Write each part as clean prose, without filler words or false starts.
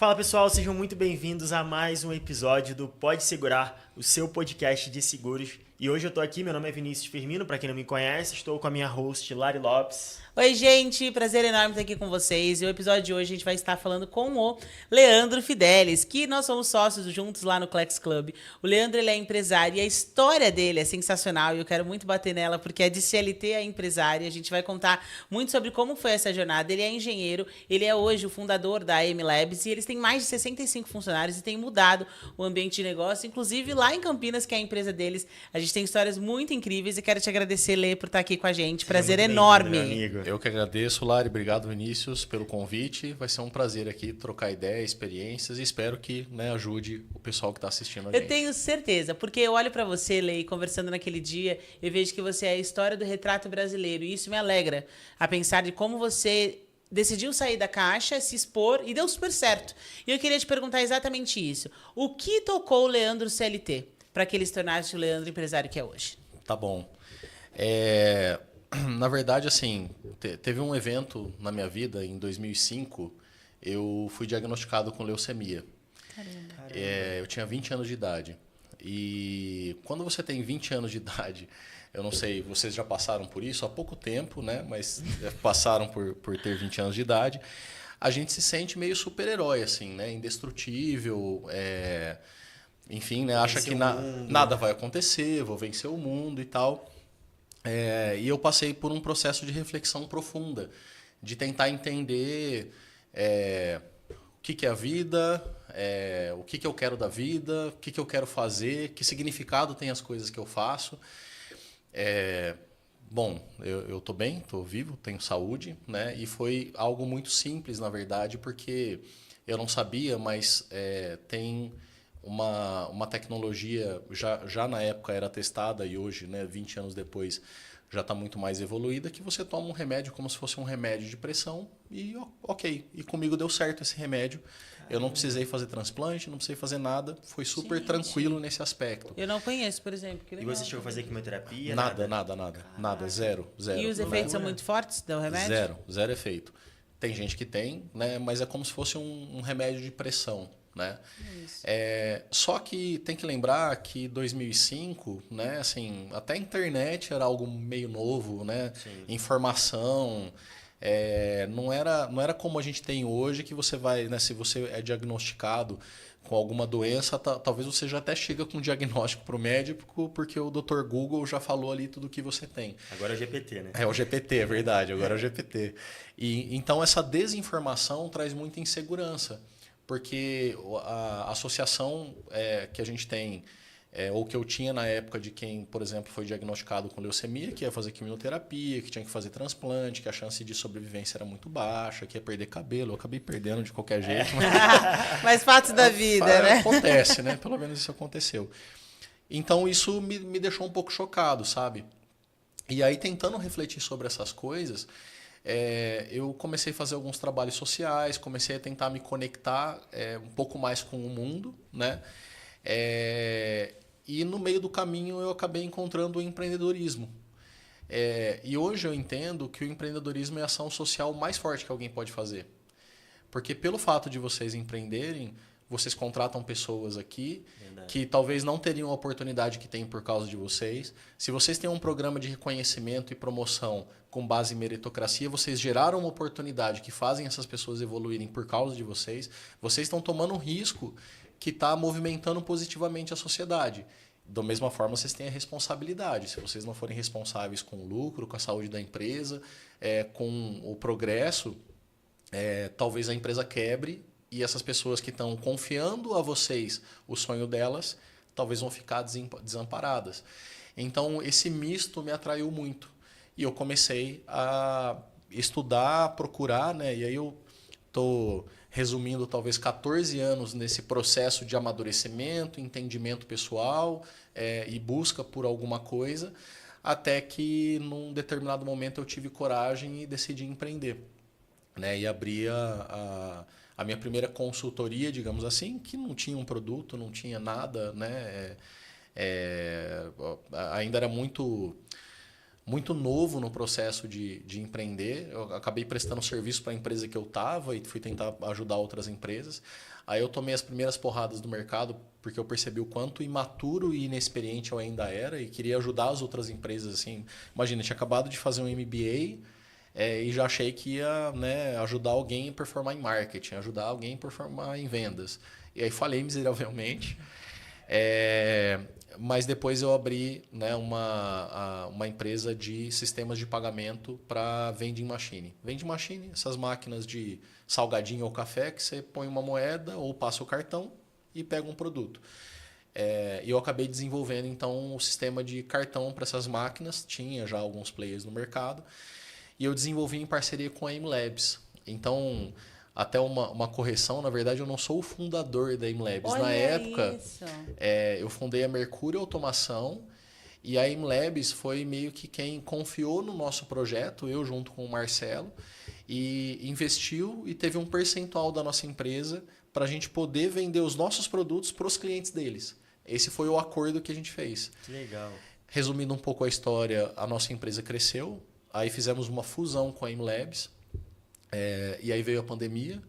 Fala pessoal, sejam muito bem-vindos a mais um episódio do Pode Segurar, o seu podcast de seguros. E hoje eu tô aqui, meu nome é Vinícius Firmino, para quem não me conhece, estou com a minha host Lari Lopes. Oi, gente, prazer enorme estar aqui com vocês. E o episódio de hoje a gente vai estar falando com o Leandro Fidelis, que nós somos sócios juntos lá no Clex Club. O Leandro, ele é empresário e a história dele é sensacional e eu quero muito bater nela porque é de CLT a empresário. A gente vai contar muito sobre como foi essa jornada. Ele é engenheiro, ele é hoje o fundador da AM Labs e eles têm mais de 65 funcionários e têm mudado o ambiente de negócio, inclusive lá em Campinas, que é a empresa deles. A gente tem histórias muito incríveis e quero te agradecer, Lê, por estar aqui com a gente. Prazer enorme. Meu amigo. Eu que agradeço, Lari. Obrigado, Vinícius, pelo convite. Vai ser um prazer aqui trocar ideias, experiências e espero que ajude o pessoal que está assistindo a gente. Eu tenho certeza, porque eu olho para você, Lei, conversando naquele dia, eu vejo que você é a história do retrato brasileiro e isso me alegra a pensar de como você decidiu sair da caixa, se expor e deu super certo. E eu queria te perguntar exatamente isso. O que tocou o Leandro CLT para que ele se tornasse o Leandro empresário que é hoje? Tá bom. Na verdade, assim, teve um evento na minha vida, em 2005, eu fui diagnosticado com leucemia. Caramba. Eu tinha 20 anos de idade. E quando você tem 20 anos de idade, eu não sei, vocês já passaram por isso há pouco tempo, né? Mas passaram por ter 20 anos de idade. A gente se sente meio super-herói, assim, né? Indestrutível, enfim, né? Acha que nada vai acontecer, vou vencer o mundo e tal. E eu passei por um processo de reflexão profunda, de tentar entender o que é a vida, o que eu quero da vida, o que eu quero fazer, que significado tem as coisas que eu faço. Bom, eu estou bem, estou vivo, tenho saúde, né? E foi algo muito simples, na verdade, porque eu não sabia, mas tem uma tecnologia, já na época era testada e hoje, né, 20 anos depois, já está muito mais evoluída, que você toma um remédio como se fosse um remédio de pressão e ok. E comigo deu certo esse remédio. Eu não precisei fazer transplante, não precisei fazer nada. Foi super tranquilo nesse aspecto. Eu não conheço, por exemplo. Que E legal. você chegou a fazer quimioterapia? Nada. Zero. E os efeitos são muito fortes do remédio? Zero efeito. Tem gente que tem, né? Mas é como se fosse um remédio de pressão. Né? Só que tem que lembrar que 2005, né, assim, até a internet era algo meio novo, né? Informação, não era como a gente tem hoje, que você vai, né, se você é diagnosticado com alguma doença, talvez você já até chega com um diagnóstico para o médico, porque o Dr. Google já falou ali tudo o que você tem. Agora é o GPT, né? É o GPT, é verdade, agora é o GPT. E então essa desinformação traz muita insegurança. Porque a associação que a gente tem, ou que eu tinha na época de quem, por exemplo, foi diagnosticado com leucemia, que ia fazer quimioterapia, que tinha que fazer transplante, que a chance de sobrevivência era muito baixa, que ia perder cabelo. Eu acabei perdendo de qualquer jeito. Mas fatos da vida, né? Acontece, né? Pelo menos isso aconteceu. Então isso me deixou um pouco chocado, sabe? E aí, tentando refletir sobre essas coisas, eu comecei a fazer alguns trabalhos sociais, comecei a tentar me conectar um pouco mais com o mundo, né? E no meio do caminho eu acabei encontrando o empreendedorismo. E hoje eu entendo que o empreendedorismo é a ação social mais forte que alguém pode fazer. Porque pelo fato de vocês empreenderem, vocês contratam pessoas aqui que talvez não teriam a oportunidade que têm por causa de vocês. Se vocês têm um programa de reconhecimento e promoção com base em meritocracia, vocês geraram uma oportunidade que fazem essas pessoas evoluírem por causa de vocês. Vocês estão tomando um risco que está movimentando positivamente a sociedade. Da mesma forma, vocês têm a responsabilidade. Se vocês não forem responsáveis com o lucro, com a saúde da empresa, com o progresso, talvez a empresa quebre. E essas pessoas que estão confiando a vocês o sonho delas, talvez vão ficar desamparadas. Então, esse misto me atraiu muito. E eu comecei a estudar, a procurar, né? E aí eu estou resumindo talvez 14 anos nesse processo de amadurecimento, entendimento pessoal e busca por alguma coisa, até que num determinado momento eu tive coragem e decidi empreender. Né? E abri a minha primeira consultoria, digamos assim, que não tinha um produto, não tinha nada, né? Ainda era muito muito novo no processo de empreender. Eu acabei prestando serviço para a empresa que eu estava e fui tentar ajudar outras empresas. Aí eu tomei as primeiras porradas do mercado porque eu percebi o quanto imaturo e inexperiente eu ainda era e queria ajudar as outras empresas. Assim. Imagina, eu tinha acabado de fazer um MBA e já achei que ia, né, ajudar alguém a performar em marketing, ajudar alguém a performar em vendas. E aí falhei miseravelmente. Mas depois eu abri, né, uma empresa de sistemas de pagamento para vending machine. Vending machine, essas máquinas de salgadinho ou café que você põe uma moeda ou passa o cartão e pega um produto. E eu acabei desenvolvendo então o sistema de cartão para essas máquinas. Tinha já alguns players no mercado. E eu desenvolvi em parceria com a AimLabs. Então, até uma correção, na verdade, eu não sou o fundador da AimLabs. Olha na época, isso. eu fundei a Mercúrio Automação e a AimLabs foi meio que quem confiou no nosso projeto, eu junto com o Marcelo, e investiu e teve um percentual da nossa empresa para a gente poder vender os nossos produtos para os clientes deles. Esse foi o acordo que a gente fez. Que legal. Resumindo um pouco a história, a nossa empresa cresceu, aí fizemos uma fusão com a AimLabs, e aí veio a pandemia.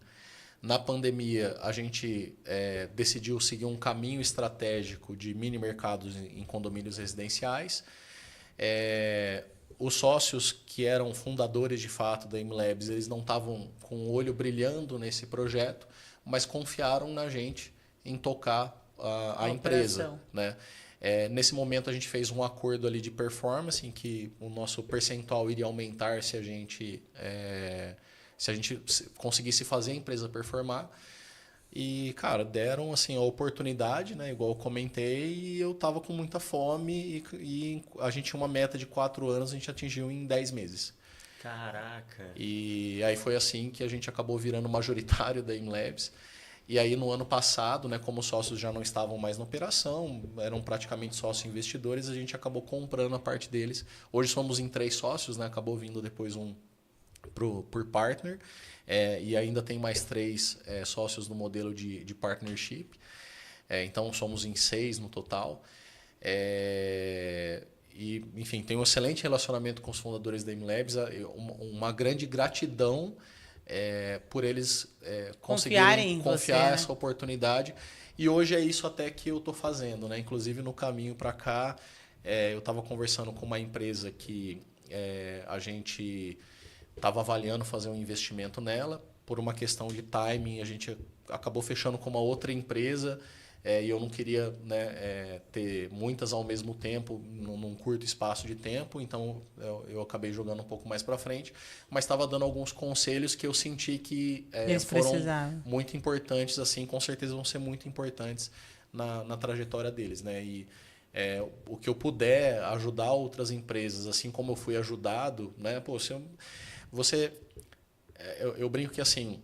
Na pandemia, a gente decidiu seguir um caminho estratégico de mini mercados em condomínios residenciais. Os sócios que eram fundadores de fato da AimLabs, eles não estavam com o olho brilhando nesse projeto, mas confiaram na gente em tocar a empresa, né? Nesse momento a gente fez um acordo ali de performance em que o nosso percentual iria aumentar se a gente conseguisse fazer a empresa performar. E, cara, deram assim, a oportunidade, né? Igual eu comentei, e eu estava com muita fome e a gente tinha uma meta de 4 anos, a gente atingiu em 10 meses. Caraca! E aí foi assim que a gente acabou virando majoritário da AimLabs. E aí no ano passado, né, como os sócios já não estavam mais na operação, eram praticamente sócios investidores, a gente acabou comprando a parte deles. Hoje somos em 3 sócios, né? Acabou vindo depois um por partner, e ainda tem mais 3 sócios no modelo de partnership. Então somos em 6 no total. E, enfim, tem um excelente relacionamento com os fundadores da AimLabs, uma grande gratidão por eles conseguirem confiar essa oportunidade. E hoje é isso até que eu estou fazendo, né? Inclusive no caminho para cá, eu estava conversando com uma empresa que a gente estava avaliando fazer um investimento nela. Por uma questão de timing, a gente acabou fechando com uma outra empresa, e eu não queria, né, ter muitas ao mesmo tempo num curto espaço de tempo, então eu acabei jogando um pouco mais para frente, mas estava dando alguns conselhos que eu senti que foram muito importantes, assim, com certeza vão ser muito importantes na trajetória deles, né? E o que eu puder ajudar outras empresas, assim como eu fui ajudado, né? Pô, eu brinco que assim,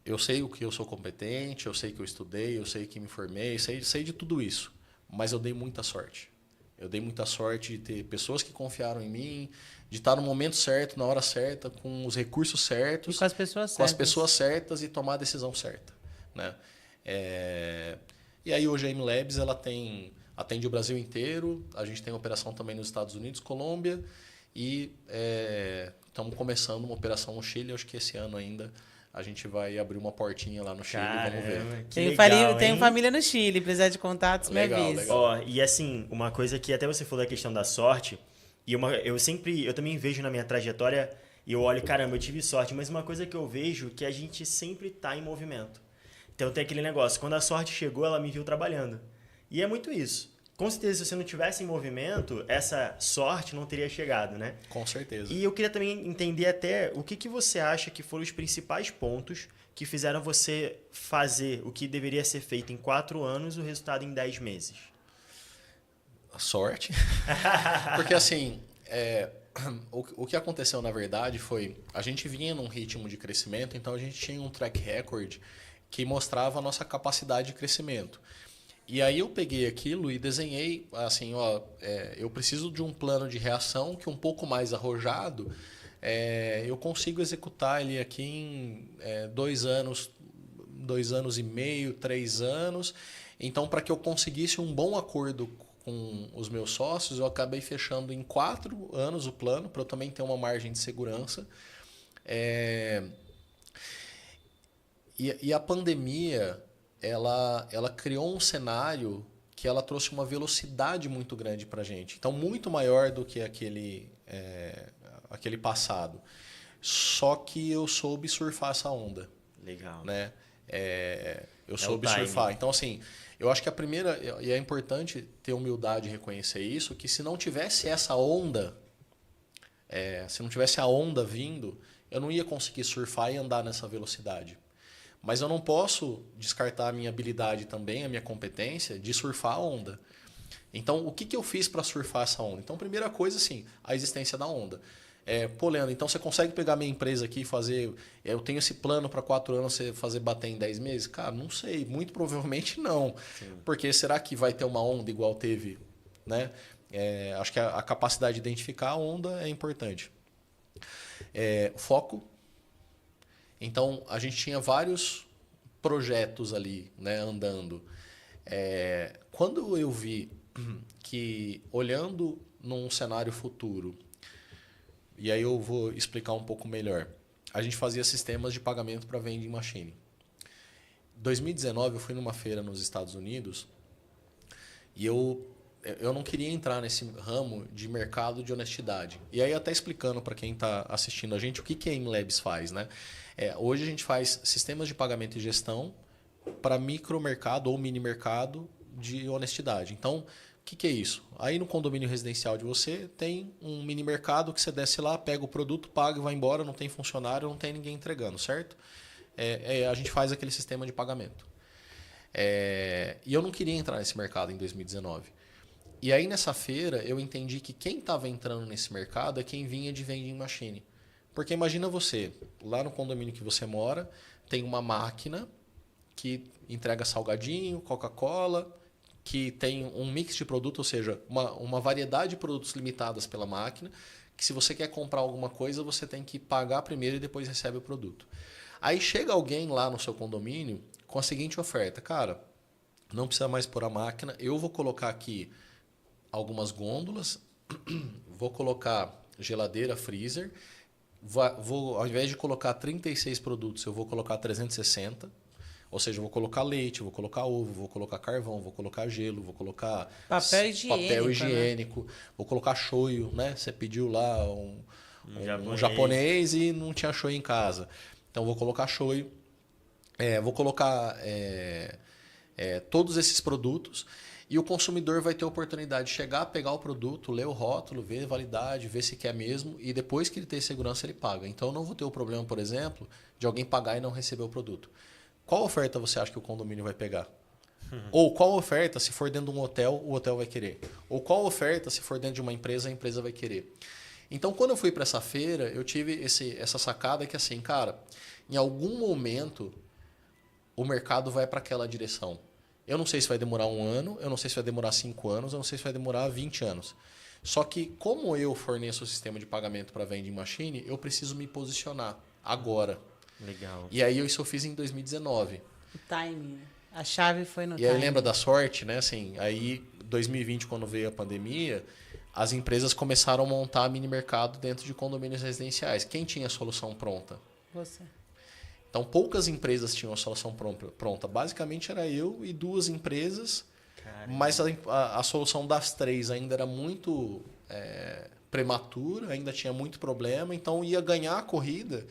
eu sei o que eu sou competente, eu sei que eu estudei, eu sei que me formei, sei de tudo isso, mas eu dei muita sorte. Eu dei muita sorte de ter pessoas que confiaram em mim, de estar no momento certo, na hora certa, com os recursos certos, e com as pessoas certas, com as pessoas certas e tomar a decisão certa, né? E aí hoje a AimLabs ela atende o Brasil inteiro, a gente tem operação também nos Estados Unidos, Colômbia, e estamos começando uma operação no Chile. Acho que esse ano ainda a gente vai abrir uma portinha lá no Chile. Vamos ver. Tenho família no Chile, precisar de contatos, me avisa. Ó, e assim, uma coisa que até você falou da questão da sorte, e eu também vejo na minha trajetória, e eu olho, caramba, eu tive sorte, mas uma coisa que eu vejo é que a gente sempre está em movimento. Então tem aquele negócio, quando a sorte chegou, ela me viu trabalhando. E é muito isso. Com certeza, se você não tivesse em movimento, essa sorte não teria chegado, né? Com certeza. E eu queria também entender até o que você acha que foram os principais pontos que fizeram você fazer o que deveria ser feito em 4 anos, o resultado em 10 meses. A sorte. Porque assim, o que aconteceu na verdade foi, a gente vinha num ritmo de crescimento, então a gente tinha um track record que mostrava a nossa capacidade de crescimento. E aí eu peguei aquilo e desenhei assim, eu preciso de um plano de reação que um pouco mais arrojado, eu consigo executar ele aqui em 2 anos, 2 anos e meio, 3 anos. Então, para que eu conseguisse um bom acordo com os meus sócios, eu acabei fechando em 4 anos o plano, para eu também ter uma margem de segurança. E a pandemia, ela criou um cenário que ela trouxe uma velocidade muito grande para a gente. Então, muito maior do que aquele passado. Só que eu soube surfar essa onda. Legal. Né? Eu soube o timing. surfar. Então, assim, eu acho que a primeira... E é importante ter humildade e reconhecer isso, que se não tivesse essa onda, se não tivesse a onda vindo, eu não ia conseguir surfar e andar nessa velocidade. Mas eu não posso descartar a minha habilidade também, a minha competência de surfar a onda. Então, o que eu fiz para surfar essa onda? Então, primeira coisa, assim, a existência da onda. Pô, Leandro, então você consegue pegar minha empresa aqui e fazer... Eu tenho esse plano para 4 anos, você fazer bater em 10 meses? Cara, não sei. Muito provavelmente não. Sim. Porque será que vai ter uma onda igual teve? Né? Acho que a capacidade de identificar a onda é importante. Foco. Então, a gente tinha vários projetos ali, né, andando. Quando eu vi que, olhando num cenário futuro, e aí eu vou explicar um pouco melhor, a gente fazia sistemas de pagamento para vending machine. Em 2019, eu fui numa feira nos Estados Unidos e eu não queria entrar nesse ramo de mercado de honestidade. E aí, até explicando para quem está assistindo a gente o que a InLabs faz, né? Hoje a gente faz sistemas de pagamento e gestão para micromercado ou mini mercado de honestidade. Então, o que é isso? Aí no condomínio residencial de você tem um mini mercado que você desce lá, pega o produto, paga e vai embora, não tem funcionário, não tem ninguém entregando, certo? A gente faz aquele sistema de pagamento. E eu não queria entrar nesse mercado em 2019. E aí nessa feira eu entendi que quem estava entrando nesse mercado é quem vinha de vending machine. Porque imagina você, lá no condomínio que você mora, tem uma máquina que entrega salgadinho, Coca-Cola, que tem um mix de produtos, ou seja, uma variedade de produtos limitadas pela máquina, que se você quer comprar alguma coisa, você tem que pagar primeiro e depois recebe o produto. Aí chega alguém lá no seu condomínio com a seguinte oferta: cara, não precisa mais pôr a máquina, eu vou colocar aqui algumas gôndolas, vou colocar geladeira, freezer, ao invés de colocar 36 produtos, eu vou colocar 360. Ou seja, eu vou colocar leite, vou colocar ovo, vou colocar carvão, vou colocar gelo, vou colocar papel higiênico, né? Vou colocar shoyu, né? Você pediu lá um japonês e não tinha shoyu em casa. Então, vou colocar shoyu. Vou colocar todos esses produtos e o consumidor vai ter a oportunidade de chegar, pegar o produto, ler o rótulo, ver a validade, ver se quer mesmo e depois que ele ter segurança, ele paga. Então, eu não vou ter o problema, por exemplo, de alguém pagar e não receber o produto. Qual oferta você acha que o condomínio vai pegar? Ou qual oferta, se for dentro de um hotel, o hotel vai querer? Ou qual oferta, se for dentro de uma empresa, a empresa vai querer? Então, quando eu fui para essa feira, eu tive essa sacada que, assim, cara, em algum momento o mercado vai para aquela direção. Eu não sei se vai demorar 1 ano, eu não sei se vai demorar 5 anos, eu não sei se vai demorar 20 anos. Só que, como eu forneço o sistema de pagamento para vending machine, eu preciso me posicionar agora. Legal. E aí isso eu fiz em 2019. O timing. A chave foi no timing. E aí lembra da sorte, né? Assim, aí 2020, quando veio a pandemia, as empresas começaram a montar mini mercado dentro de condomínios residenciais. Quem tinha a solução pronta? Você. Então, poucas empresas tinham a solução pronta. Basicamente, era eu e 2 empresas. Caramba. Mas a solução das 3 ainda era muito prematura, ainda tinha muito problema. Então, ia ganhar a corrida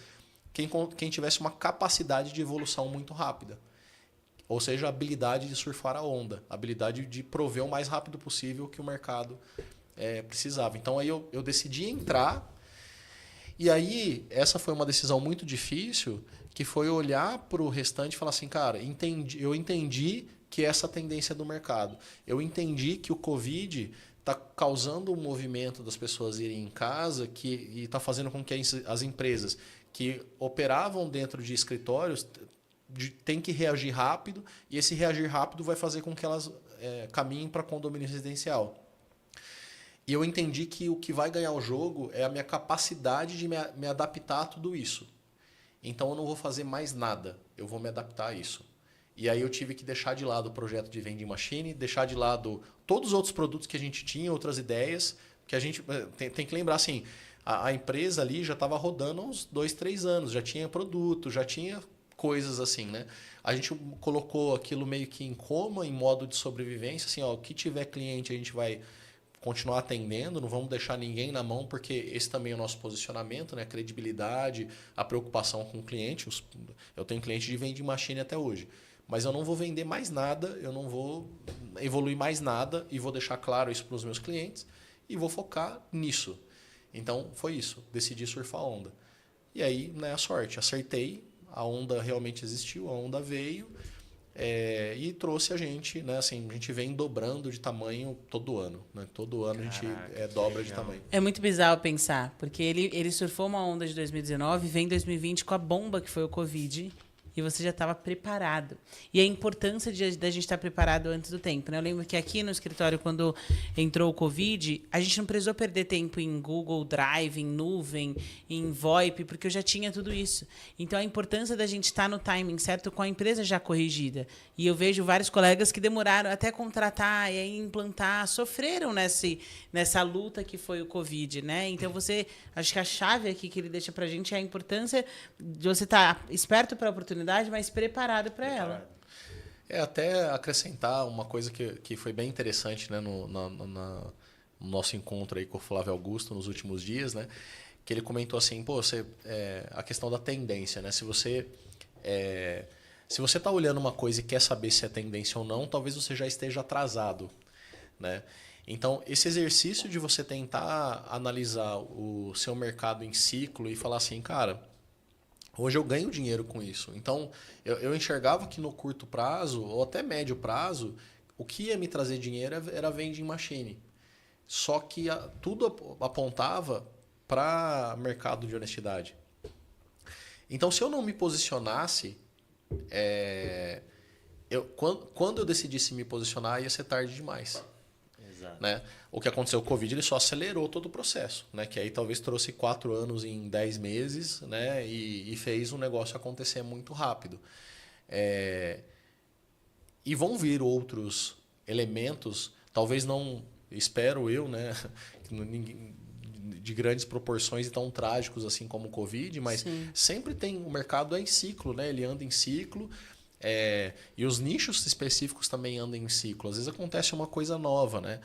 quem tivesse uma capacidade de evolução muito rápida. Ou seja, a habilidade de surfar a onda. A habilidade de prover o mais rápido possível que o mercado precisava. Então, aí eu decidi entrar. E aí, essa foi uma decisão muito difícil, que foi olhar para o restante e falar assim, cara, eu entendi que essa tendência do mercado. Eu entendi que o Covid está causando um movimento das pessoas irem em casa e está fazendo com que as empresas que operavam dentro de escritórios têm que reagir rápido, e esse reagir rápido vai fazer com que elas caminhem para condomínio residencial. E eu entendi que o que vai ganhar o jogo é a minha capacidade de me adaptar a tudo isso. Então eu não vou fazer mais nada, eu vou me adaptar a isso. E aí eu tive que deixar de lado o projeto de vending machine, deixar de lado todos os outros produtos que a gente tinha, outras ideias, que a gente tem que lembrar assim, a empresa ali já estava rodando há uns 2, 3 anos, já tinha produto, já tinha coisas assim, né? A gente colocou aquilo meio que em coma, em modo de sobrevivência, assim, ó, o que tiver cliente a gente vai continuar atendendo, não vamos deixar ninguém na mão, porque esse também é o nosso posicionamento, né? A credibilidade, a preocupação com o cliente. Eu tenho cliente de vending machine até hoje, mas eu não vou vender mais nada, eu não vou evoluir mais nada e vou deixar claro isso para os meus clientes e vou focar nisso. Então, foi isso. Decidi surfar a onda. E aí, né, a sorte. Acertei, a onda realmente existiu, a onda veio e trouxe a gente, né? Assim, a gente vem dobrando de tamanho todo ano. Né? Todo ano a gente dobra de tamanho. É muito bizarro pensar, porque ele surfou uma onda de 2019, vem 2020 com a bomba que foi o Covid. E você já estava preparado. E a importância da gente estar preparado antes do tempo. Né? Eu lembro que aqui no escritório, quando entrou o Covid, a gente não precisou perder tempo em Google Drive, em nuvem, em VoIP, porque eu já tinha tudo isso. Então, a importância da gente estar no timing certo com a empresa já corrigida. E eu vejo vários colegas que demoraram até contratar e aí implantar, sofreram nessa luta que foi o Covid. Né? Então, acho que a chave aqui que ele deixa para a gente é a importância de você estar esperto para a oportunidade, mas preparado para ela. Até acrescentar uma coisa que foi bem interessante, né, no nosso encontro aí com o Flávio Augusto nos últimos dias, né, que ele comentou assim, a questão da tendência, né, se você está olhando uma coisa e quer saber se é tendência ou não, talvez você já esteja atrasado, né? Então, esse exercício de você tentar analisar o seu mercado em ciclo e falar assim, cara, hoje eu ganho dinheiro com isso. Então, eu enxergava que no curto prazo, ou até médio prazo, o que ia me trazer dinheiro era a vending machine. Só que tudo apontava para mercado de honestidade. Então, se eu não me posicionasse, quando eu decidisse me posicionar, ia ser tarde demais. Exato. Né? O que aconteceu com o Covid, ele só acelerou todo o processo, né? Que aí talvez trouxe 4 anos em 10 meses, né? E fez o negócio acontecer muito rápido. E vão vir outros elementos, talvez não, espero eu, né? De grandes proporções e tão trágicos assim como o Covid, mas Sim. Sempre tem, o mercado é em ciclo, né? Ele anda em ciclo. E os nichos específicos também andam em ciclo. Às vezes acontece uma coisa nova, né?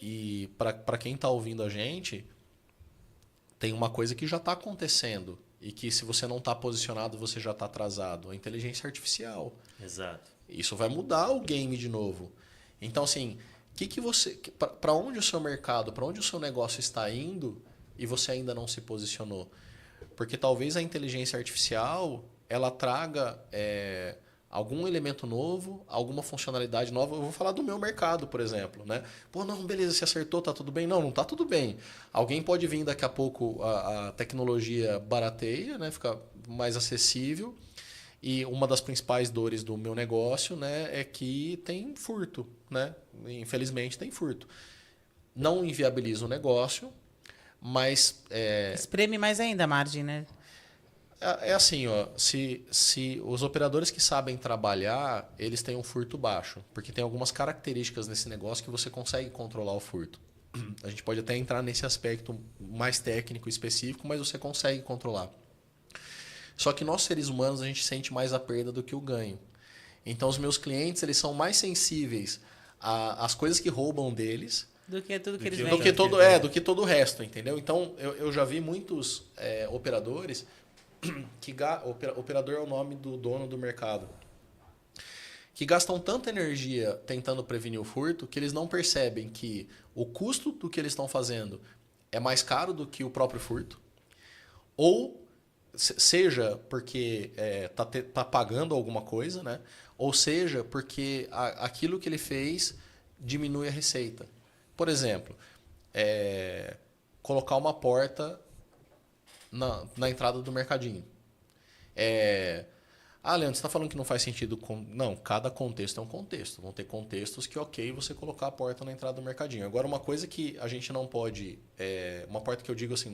E para quem está ouvindo a gente, tem uma coisa que já está acontecendo e que se você não está posicionado, você já está atrasado. A inteligência artificial. Exato. Isso vai mudar o game de novo. Então, assim, para onde o seu mercado, para onde o seu negócio está indo e você ainda não se posicionou? Porque talvez a inteligência artificial ela traga algum elemento novo, alguma funcionalidade nova. Eu vou falar do meu mercado, por exemplo. Né? Pô, não, beleza, você acertou, tá tudo bem? Não, não tá tudo bem. Alguém pode vir daqui a pouco, a tecnologia barateia, né? Fica mais acessível. E uma das principais dores do meu negócio, né, é que tem furto. Né? Infelizmente tem furto. Não inviabiliza o negócio, mas... Espreme mais ainda a margem, né? Assim, ó, se os operadores que sabem trabalhar, eles têm um furto baixo, porque tem algumas características nesse negócio que você consegue controlar o furto. A gente pode até entrar nesse aspecto mais técnico específico, mas você consegue controlar. Só que nós, seres humanos, a gente sente mais a perda do que o ganho. Então, os meus clientes, eles são mais sensíveis às coisas que roubam deles do que tudo que eles vendem. Do que todo o resto, entendeu? Então, eu já vi muitos operadores... Operador é o nome do dono do mercado, que gastam tanta energia tentando prevenir o furto que eles não percebem que o custo do que eles estão fazendo é mais caro do que o próprio furto, ou seja porque tá pagando alguma coisa, né? Ou seja porque aquilo que ele fez diminui a receita. Por exemplo, colocar uma porta na entrada do mercadinho. Ah, Leandro, você está falando que não faz sentido... Não, cada contexto é um contexto. Vão ter contextos que ok você colocar a porta na entrada do mercadinho. Agora, uma coisa que a gente não pode... uma porta que eu digo assim,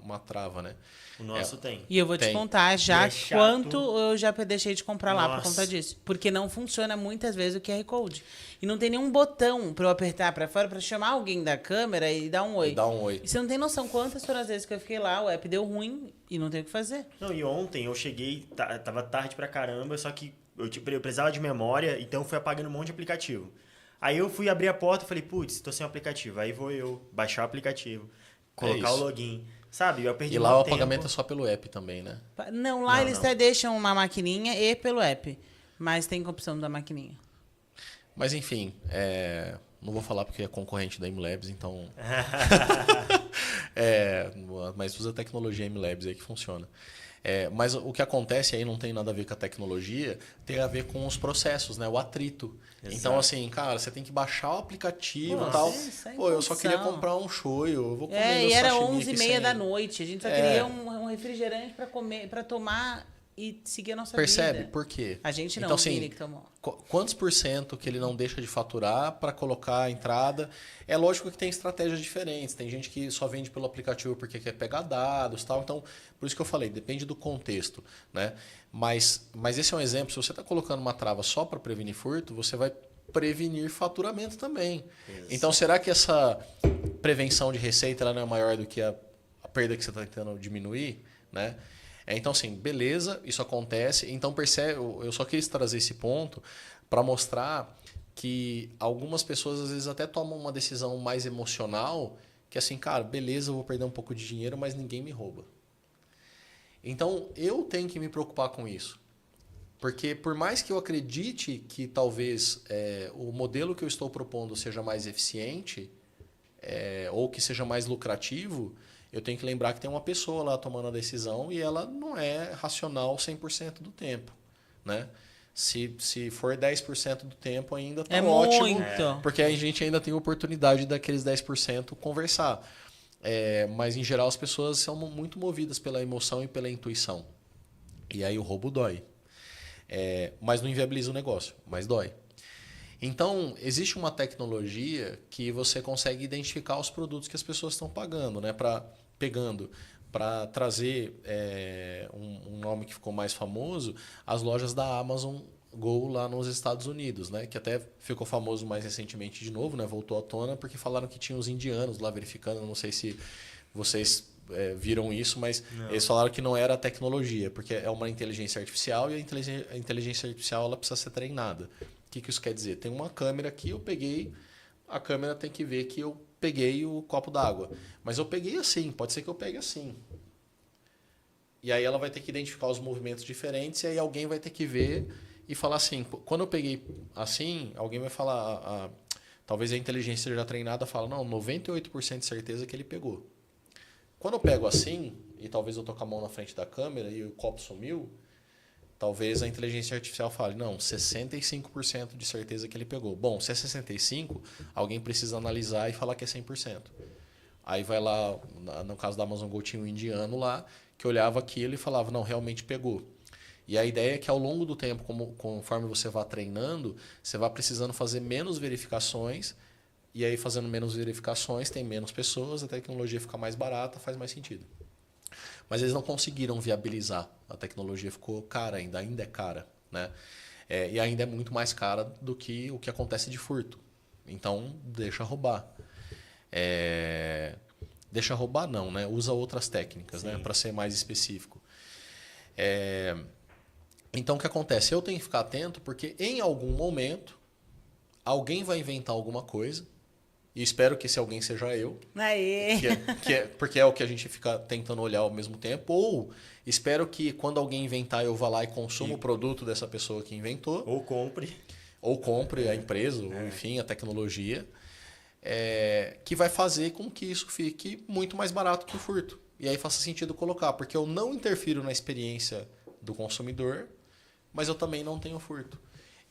uma trava, né? O nosso tem. E eu vou te Tem. contar já E é chato. quanto eu já deixei de comprar lá por Nossa. conta disso. Porque não funciona muitas vezes o QR Code. E não tem nenhum botão para eu apertar para fora para chamar alguém da câmera e dar um oi. Dá um oi. E você não tem noção quantas foram as vezes que eu fiquei lá, o app deu ruim e não tem o que fazer. Não, e ontem eu cheguei, tava tarde pra caramba, só que eu precisava de memória, então eu fui apagando um monte de aplicativo. Aí eu fui abrir a porta e falei, putz, tô sem o aplicativo. Aí vou eu baixar o aplicativo, colocar o isso. login. Sabe, eu perdi E lá muito o tempo. pagamento é só pelo app também, né? Não, lá Não, eles não. até deixam na maquininha e pelo app. Mas tem a opção da maquininha. Mas enfim, não vou falar porque é concorrente da MLabs, então... mas usa a tecnologia MLabs aí que funciona. Mas o que acontece aí não tem nada a ver com a tecnologia, tem a ver com os processos, né? O atrito. Exato. Então, assim, cara, você tem que baixar o aplicativo e Nossa, tal. isso é Pô, eu só queria impulsão. comprar um shoyu, eu vou comer meu E era sashimi aqui 11h30 sem- da noite. A gente só queria um refrigerante para comer, para tomar e seguir a nossa Percebe? vida. Por quê? A gente não, Então, o Vini assim, que tomou. quantos por cento que ele não deixa de faturar para colocar a entrada? É lógico que tem estratégias diferentes. Tem gente que só vende pelo aplicativo porque quer pegar dados e tal. Então, por isso que eu falei, depende do contexto, né? Mas esse é um exemplo. Se você está colocando uma trava só para prevenir furto, você vai prevenir faturamento também. Isso. Então, será que essa prevenção de receita ela não é maior do que a perda que você está tentando diminuir, né? Então, assim, beleza, isso acontece. Então, percebe, eu só quis trazer esse ponto para mostrar que algumas pessoas, às vezes, até tomam uma decisão mais emocional, que assim, cara, beleza, eu vou perder um pouco de dinheiro, mas ninguém me rouba. Então, eu tenho que me preocupar com isso. Porque, por mais que eu acredite que talvez o modelo que eu estou propondo seja mais eficiente, ou que seja mais lucrativo, eu tenho que lembrar que tem uma pessoa lá tomando a decisão e ela não é racional 100% do tempo, né? Se for 10% do tempo ainda está ótimo, muito. porque a gente ainda tem a oportunidade daqueles 10% conversar. Mas, em geral, as pessoas são muito movidas pela emoção e pela intuição. E aí o roubo dói. Mas não inviabiliza o negócio, mas dói. Então, existe uma tecnologia que você consegue identificar os produtos que as pessoas estão pagando, né? Para trazer um nome que ficou mais famoso, as lojas da Amazon Go lá nos Estados Unidos, né? Que até ficou famoso mais recentemente de novo, né? Voltou à tona porque falaram que tinha os indianos lá verificando, não sei se vocês viram isso, mas eles falaram que não era a tecnologia, porque é uma inteligência artificial e a inteligência artificial ela precisa ser treinada. O que isso quer dizer? Tem uma câmera aqui, eu peguei, a câmera tem que ver que eu peguei o copo d'água. Mas eu peguei assim, pode ser que eu pegue assim. E aí ela vai ter que identificar os movimentos diferentes e aí alguém vai ter que ver e falar assim, quando eu peguei assim, alguém vai falar, talvez a inteligência já treinada fala, não, 98% de certeza que ele pegou. Quando eu pego assim, e talvez eu tô com a mão na frente da câmera e o copo sumiu, talvez a inteligência artificial fale, não, 65% de certeza que ele pegou. Bom, se é 65%, alguém precisa analisar e falar que é 100%. Aí vai lá, no caso da Amazon Go, tinha um indiano lá, que olhava aquilo e falava, não, realmente pegou. E a ideia é que ao longo do tempo, conforme você vá treinando, você vai precisando fazer menos verificações, e aí fazendo menos verificações, tem menos pessoas, a tecnologia fica mais barata, faz mais sentido. Mas eles não conseguiram viabilizar. A tecnologia ficou cara ainda é cara, né? E ainda é muito mais cara do que o que acontece de furto. Então, deixa roubar. Deixa roubar não, né? Usa outras técnicas, né? Para ser mais específico. Então, o que acontece? Eu tenho que ficar atento porque em algum momento alguém vai inventar alguma coisa. E espero que esse alguém seja eu. Aê. Porque é o que a gente fica tentando olhar ao mesmo tempo. Ou espero que quando alguém inventar, eu vá lá e consuma o produto dessa pessoa que inventou. Ou compre. Ou compre a empresa, ou enfim, a tecnologia. Que vai fazer com que isso fique muito mais barato que o furto. E aí faça sentido colocar. Porque eu não interfiro na experiência do consumidor, mas eu também não tenho furto.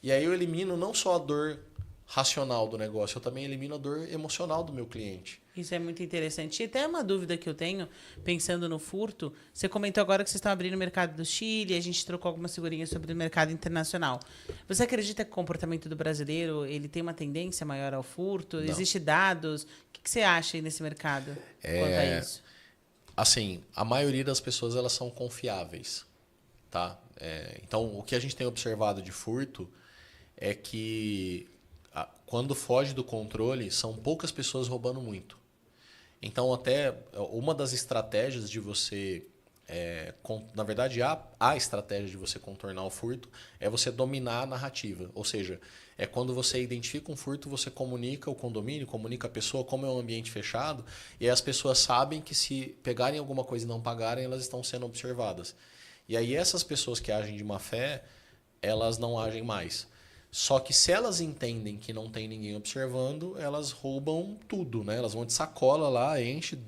E aí eu elimino não só a dor racional do negócio, eu também elimino a dor emocional do meu cliente. Isso é muito interessante. E até uma dúvida que eu tenho, pensando no furto, você comentou agora que vocês estão abrindo o mercado do Chile, a gente trocou algumas figurinhas sobre o mercado internacional. Você acredita que o comportamento do brasileiro ele tem uma tendência maior ao furto? Não. Existem dados? O que você acha aí nesse mercado quanto a isso? Assim, a maioria das pessoas elas são confiáveis, tá? Então, o que a gente tem observado de furto é que quando foge do controle, são poucas pessoas roubando muito. Então, até uma das estratégias de você... na verdade, a estratégia de você contornar o furto é você dominar a narrativa. Ou seja, é quando você identifica um furto, você comunica o condomínio, comunica a pessoa, como é um ambiente fechado, e aí as pessoas sabem que se pegarem alguma coisa e não pagarem, elas estão sendo observadas. E aí essas pessoas que agem de má fé, elas não agem mais. Só que se elas entendem que não tem ninguém observando, elas roubam tudo, né? Elas vão de sacola lá, enche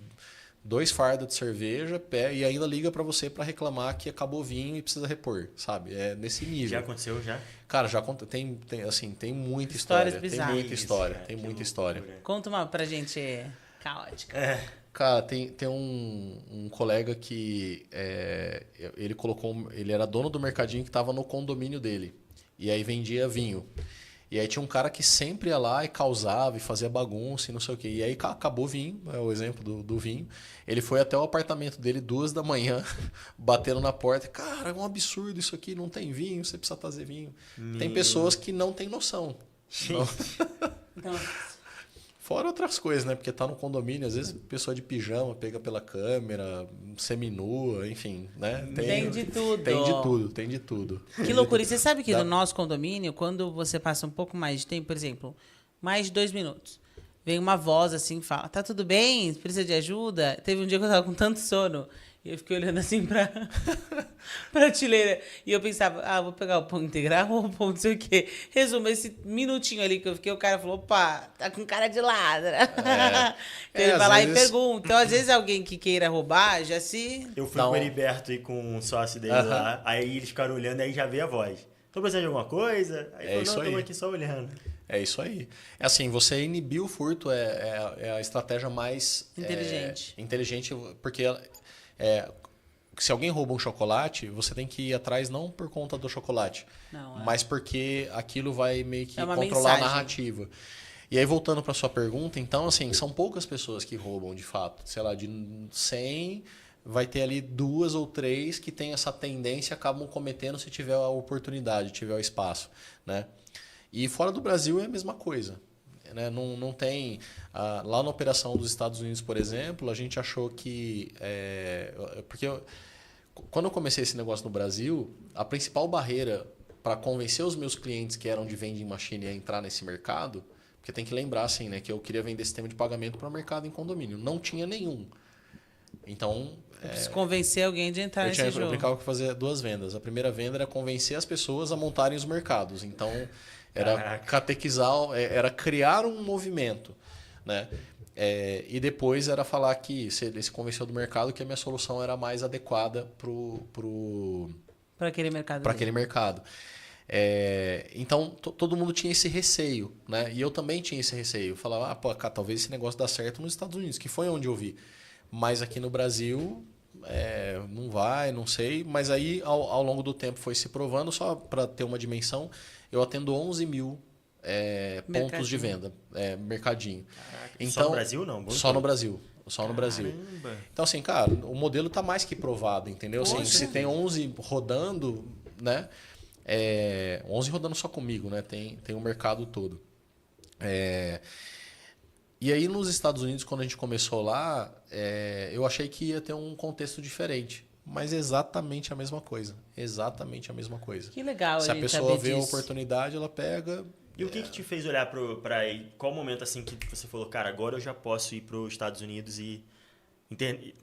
2 fardos de cerveja e ainda liga para você para reclamar que acabou o vinho e precisa repor, sabe? É nesse nível. Já aconteceu, já? Cara, já tem muita Histórias história. bizarras. Tem muita história, Isso, tem muita loucura. história. Conta uma pra gente caótica. Cara, tem um colega que ele era dono do mercadinho que estava no condomínio dele. E aí vendia vinho. E aí tinha um cara que sempre ia lá e causava e fazia bagunça e não sei o quê. E aí acabou o vinho, é o exemplo do vinho. Ele foi até o apartamento dele 2 da manhã, batendo na porta. Cara, é um absurdo isso aqui, não tem vinho, você precisa trazer vinho. Tem pessoas que não têm noção. Então, Fora outras coisas, né? Porque tá no condomínio, às vezes pessoa de pijama pega pela câmera, seminua, enfim, né? Tem de tudo. Tem de tudo. Que loucura. E você sabe que no nosso condomínio, quando você passa um pouco mais de tempo, por exemplo, mais de 2 minutos, vem uma voz assim e fala, tá tudo bem? Precisa de ajuda? Teve um dia que eu tava com tanto sono e eu fiquei olhando assim pra prateleira. E eu pensava, vou pegar o pão integral ou o pão não sei o quê. Resumo, esse minutinho ali que eu fiquei, o cara falou, opa, tá com cara de ladra. Então ele vai lá e pergunta. Então, às vezes, alguém que queira roubar, já se... Eu fui com o Heriberto e com um sócio dele lá, aí eles ficaram olhando, aí já veio a voz. Tô precisando de alguma coisa? Aí falou, não, estamos aqui só olhando. É isso aí. É assim, você inibir o furto é a estratégia mais... inteligente, porque... se alguém rouba um chocolate, você tem que ir atrás não por conta do chocolate, mas porque aquilo vai meio que controlar a narrativa. E aí, voltando para sua pergunta, então, assim, são poucas pessoas que roubam, de fato. Sei lá, de 100, vai ter ali 2 ou 3 que têm essa tendência e acabam cometendo se tiver a oportunidade, tiver o espaço, né? E fora do Brasil é a mesma coisa. Né? Não tem... lá na operação dos Estados Unidos, por exemplo, a gente achou que... porque quando eu comecei esse negócio no Brasil, a principal barreira para convencer os meus clientes que eram de vending machine a entrar nesse mercado, porque tem que lembrar assim, né, que eu queria vender sistema de pagamento para o mercado em condomínio. Não tinha nenhum. Então... preciso convencer alguém de entrar nesse jogo. Eu brincava que fazia 2 vendas. A primeira venda era convencer as pessoas a montarem os mercados. Então... era catequizar, era criar um movimento, né? E depois era falar que ele se convenceu do mercado que a minha solução era mais adequada para aquele mercado. Para aquele mercado. Então todo mundo tinha esse receio, né? E eu também tinha esse receio. Eu falava, cara, talvez esse negócio dá certo nos Estados Unidos, que foi onde eu vi. Mas aqui no Brasil não vai, não sei. Mas aí ao longo do tempo foi se provando, só para ter uma dimensão. Eu atendo 11 mil pontos de venda, mercadinho. Caraca, então, só no Brasil, não? Só no Brasil. Só no Brasil. Então, assim, cara, o modelo está mais que provado, entendeu? Assim, se tem 11 rodando, né? 11 rodando só comigo, né? Tem o mercado todo. E aí, nos Estados Unidos, quando a gente começou lá, eu achei que ia ter um contexto diferente. Mas exatamente a mesma coisa. Exatamente a mesma coisa. Que legal. Se a pessoa vê a oportunidade, ela pega... E o que te fez olhar para qual momento assim que você falou, cara, agora eu já posso ir para os Estados Unidos e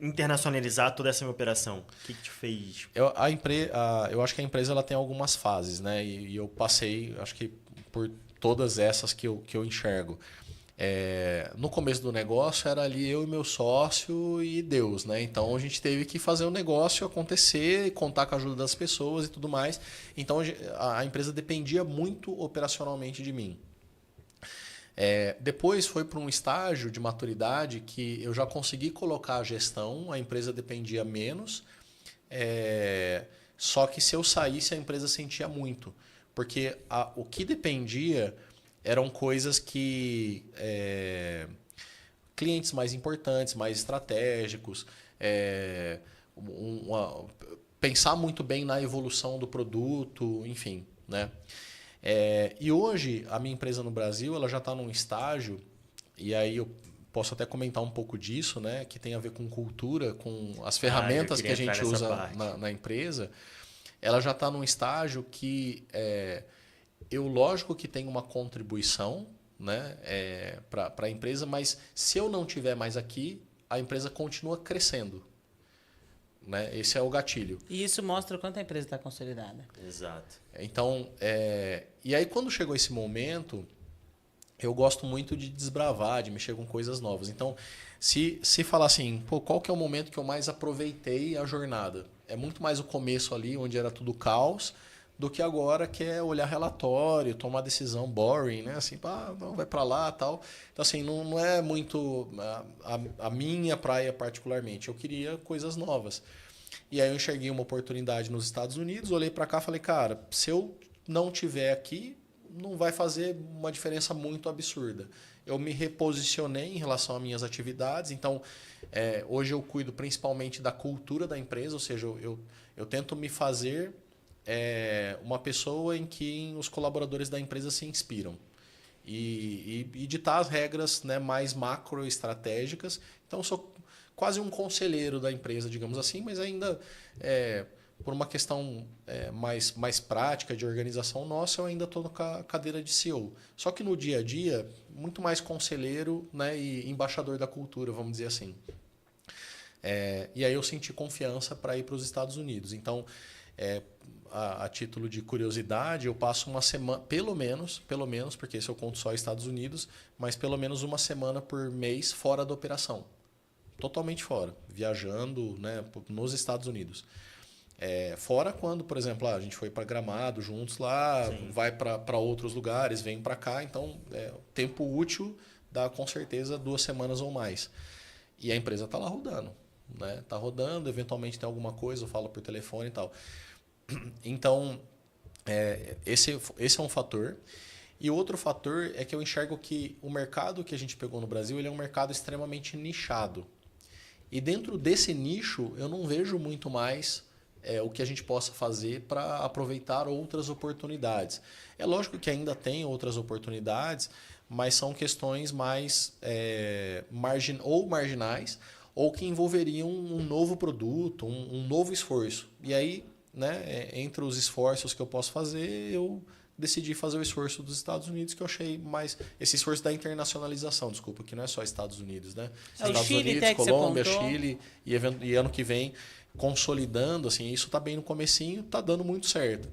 internacionalizar toda essa minha operação? O que te fez? Eu acho que a empresa ela tem algumas fases, né? E eu passei, acho que por todas essas que eu enxergo. No começo do negócio era ali eu e meu sócio e Deus, né? Então a gente teve que fazer o negócio acontecer, contar com a ajuda das pessoas e tudo mais. Então a empresa dependia muito operacionalmente de mim. Depois foi para um estágio de maturidade que eu já consegui colocar a gestão, a empresa dependia menos, só que se eu saísse a empresa sentia muito, porque o que dependia eram coisas que clientes mais importantes, mais estratégicos, pensar muito bem na evolução do produto, enfim, né? E hoje a minha empresa no Brasil ela já está num estágio, e aí eu posso até comentar um pouco disso, né, que tem a ver com cultura, com as ferramentas que a gente usa na empresa. Ela já está num estágio que lógico que tem uma contribuição, né, para a empresa, mas se eu não tiver mais aqui, a empresa continua crescendo. Né? Esse é o gatilho. E isso mostra o quanto a empresa está consolidada. Exato. Então, e aí quando chegou esse momento, eu gosto muito de desbravar, de mexer com coisas novas. Então, se falar assim, pô, qual que é o momento que eu mais aproveitei a jornada? É muito mais o começo ali, onde era tudo caos, do que agora, que é olhar relatório, tomar decisão boring, né? Assim, não, vai para lá, tal. Então, assim, não é muito a minha praia particularmente. Eu queria coisas novas. E aí eu enxerguei uma oportunidade nos Estados Unidos, olhei para cá e falei, cara, se eu não tiver aqui, não vai fazer uma diferença muito absurda. Eu me reposicionei em relação às minhas atividades, então hoje eu cuido principalmente da cultura da empresa, ou seja, eu tento me fazer uma pessoa em que os colaboradores da empresa se inspiram. E ditar as regras, né, mais macroestratégicas. Então, eu sou quase um conselheiro da empresa, digamos assim, mas ainda por uma questão mais prática de organização nossa, eu ainda estou na cadeira de CEO. Só que no dia a dia, muito mais conselheiro, né, e embaixador da cultura, vamos dizer assim. E aí eu senti confiança para ir para os Estados Unidos. Então, a título de curiosidade, eu passo uma semana, pelo menos, porque esse eu conto só Estados Unidos, mas pelo menos uma semana por mês fora da operação. Totalmente fora, viajando, né, nos Estados Unidos. Fora quando, por exemplo, a gente foi para Gramado juntos lá, sim, vai para outros lugares, vem para cá, então tempo útil dá com certeza 2 semanas ou mais. E a empresa está lá rodando. Né? Tá rodando, eventualmente tem alguma coisa, eu falo por telefone e tal. Então, esse é um fator. E outro fator é que eu enxergo que o mercado que a gente pegou no Brasil ele é um mercado extremamente nichado. E dentro desse nicho, eu não vejo muito mais o que a gente possa fazer para aproveitar outras oportunidades. É lógico que ainda tem outras oportunidades, mas são questões mais marginais, ou que envolveriam um novo produto, um novo esforço. E aí, né, entre os esforços que eu posso fazer, eu decidi fazer o esforço dos Estados Unidos, que eu achei mais... Esse esforço da internacionalização, desculpa, que não é só Estados Unidos, né? Estados Chile, Unidos, Colômbia, Chile, e ano que vem, consolidando, assim, isso está bem no comecinho, está dando muito certo.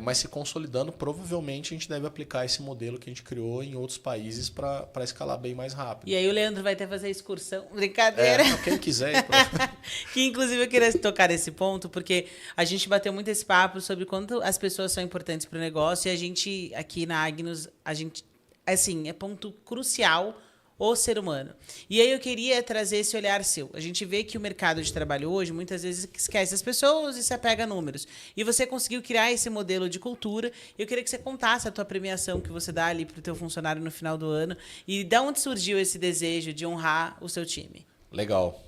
Mas se consolidando, provavelmente a gente deve aplicar esse modelo que a gente criou em outros países para escalar bem mais rápido. E aí o Leandro vai ter que fazer excursão. Brincadeira. Quem quiser ir pra... Que inclusive eu queria tocar nesse ponto, porque a gente bateu muito esse papo sobre quanto as pessoas são importantes para o negócio, e a gente, aqui na Agnus, a gente, assim, é ponto crucial o ser humano. E aí eu queria trazer esse olhar seu. A gente vê que o mercado de trabalho hoje, muitas vezes, esquece as pessoas e se apega a números. E você conseguiu criar esse modelo de cultura. Eu queria que você contasse a tua premiação que você dá ali para o teu funcionário no final do ano. E de onde surgiu esse desejo de honrar o seu time? Legal.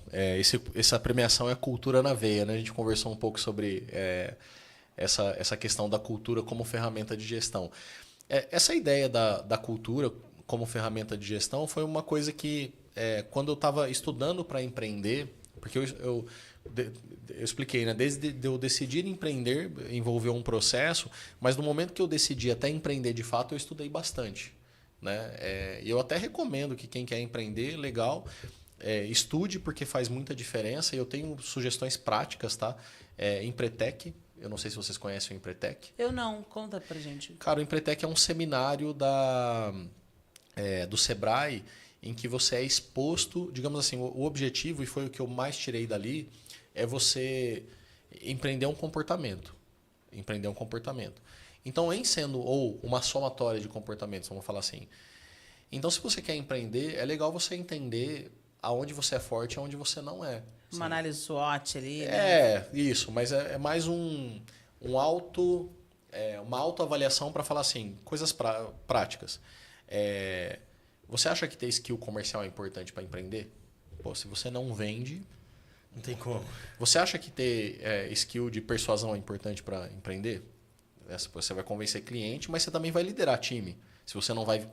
Essa premiação é cultura na veia, né? A gente conversou um pouco sobre essa questão da cultura como ferramenta de gestão. Essa ideia da cultura como ferramenta de gestão foi uma coisa que, quando eu estava estudando para empreender, porque eu expliquei, né? Desde eu decidir empreender, envolveu um processo, mas no momento que eu decidi até empreender de fato, eu estudei bastante. Né? Eu até recomendo que quem quer empreender, legal, estude, porque faz muita diferença. E eu tenho sugestões práticas, tá? Empretec. Eu não sei se vocês conhecem o Empretec. Eu não. Conta pra gente. Cara, o Empretec é um seminário do Sebrae, em que você é exposto, digamos assim, o objetivo, e foi o que eu mais tirei dali, é você empreender um comportamento. Empreender um comportamento. Então, ou uma somatória de comportamentos, vamos falar assim. Então, se você quer empreender, é legal você entender aonde você é forte e aonde você não é. Uma análise SWOT ali, né? Isso, mas é mais uma autoavaliação para falar assim, coisas práticas. Você acha que ter skill comercial é importante para empreender? Pô, se você não vende... Não tem como. Você acha que ter skill de persuasão é importante para empreender? Você vai convencer cliente, mas você também vai liderar time. Se você não vai...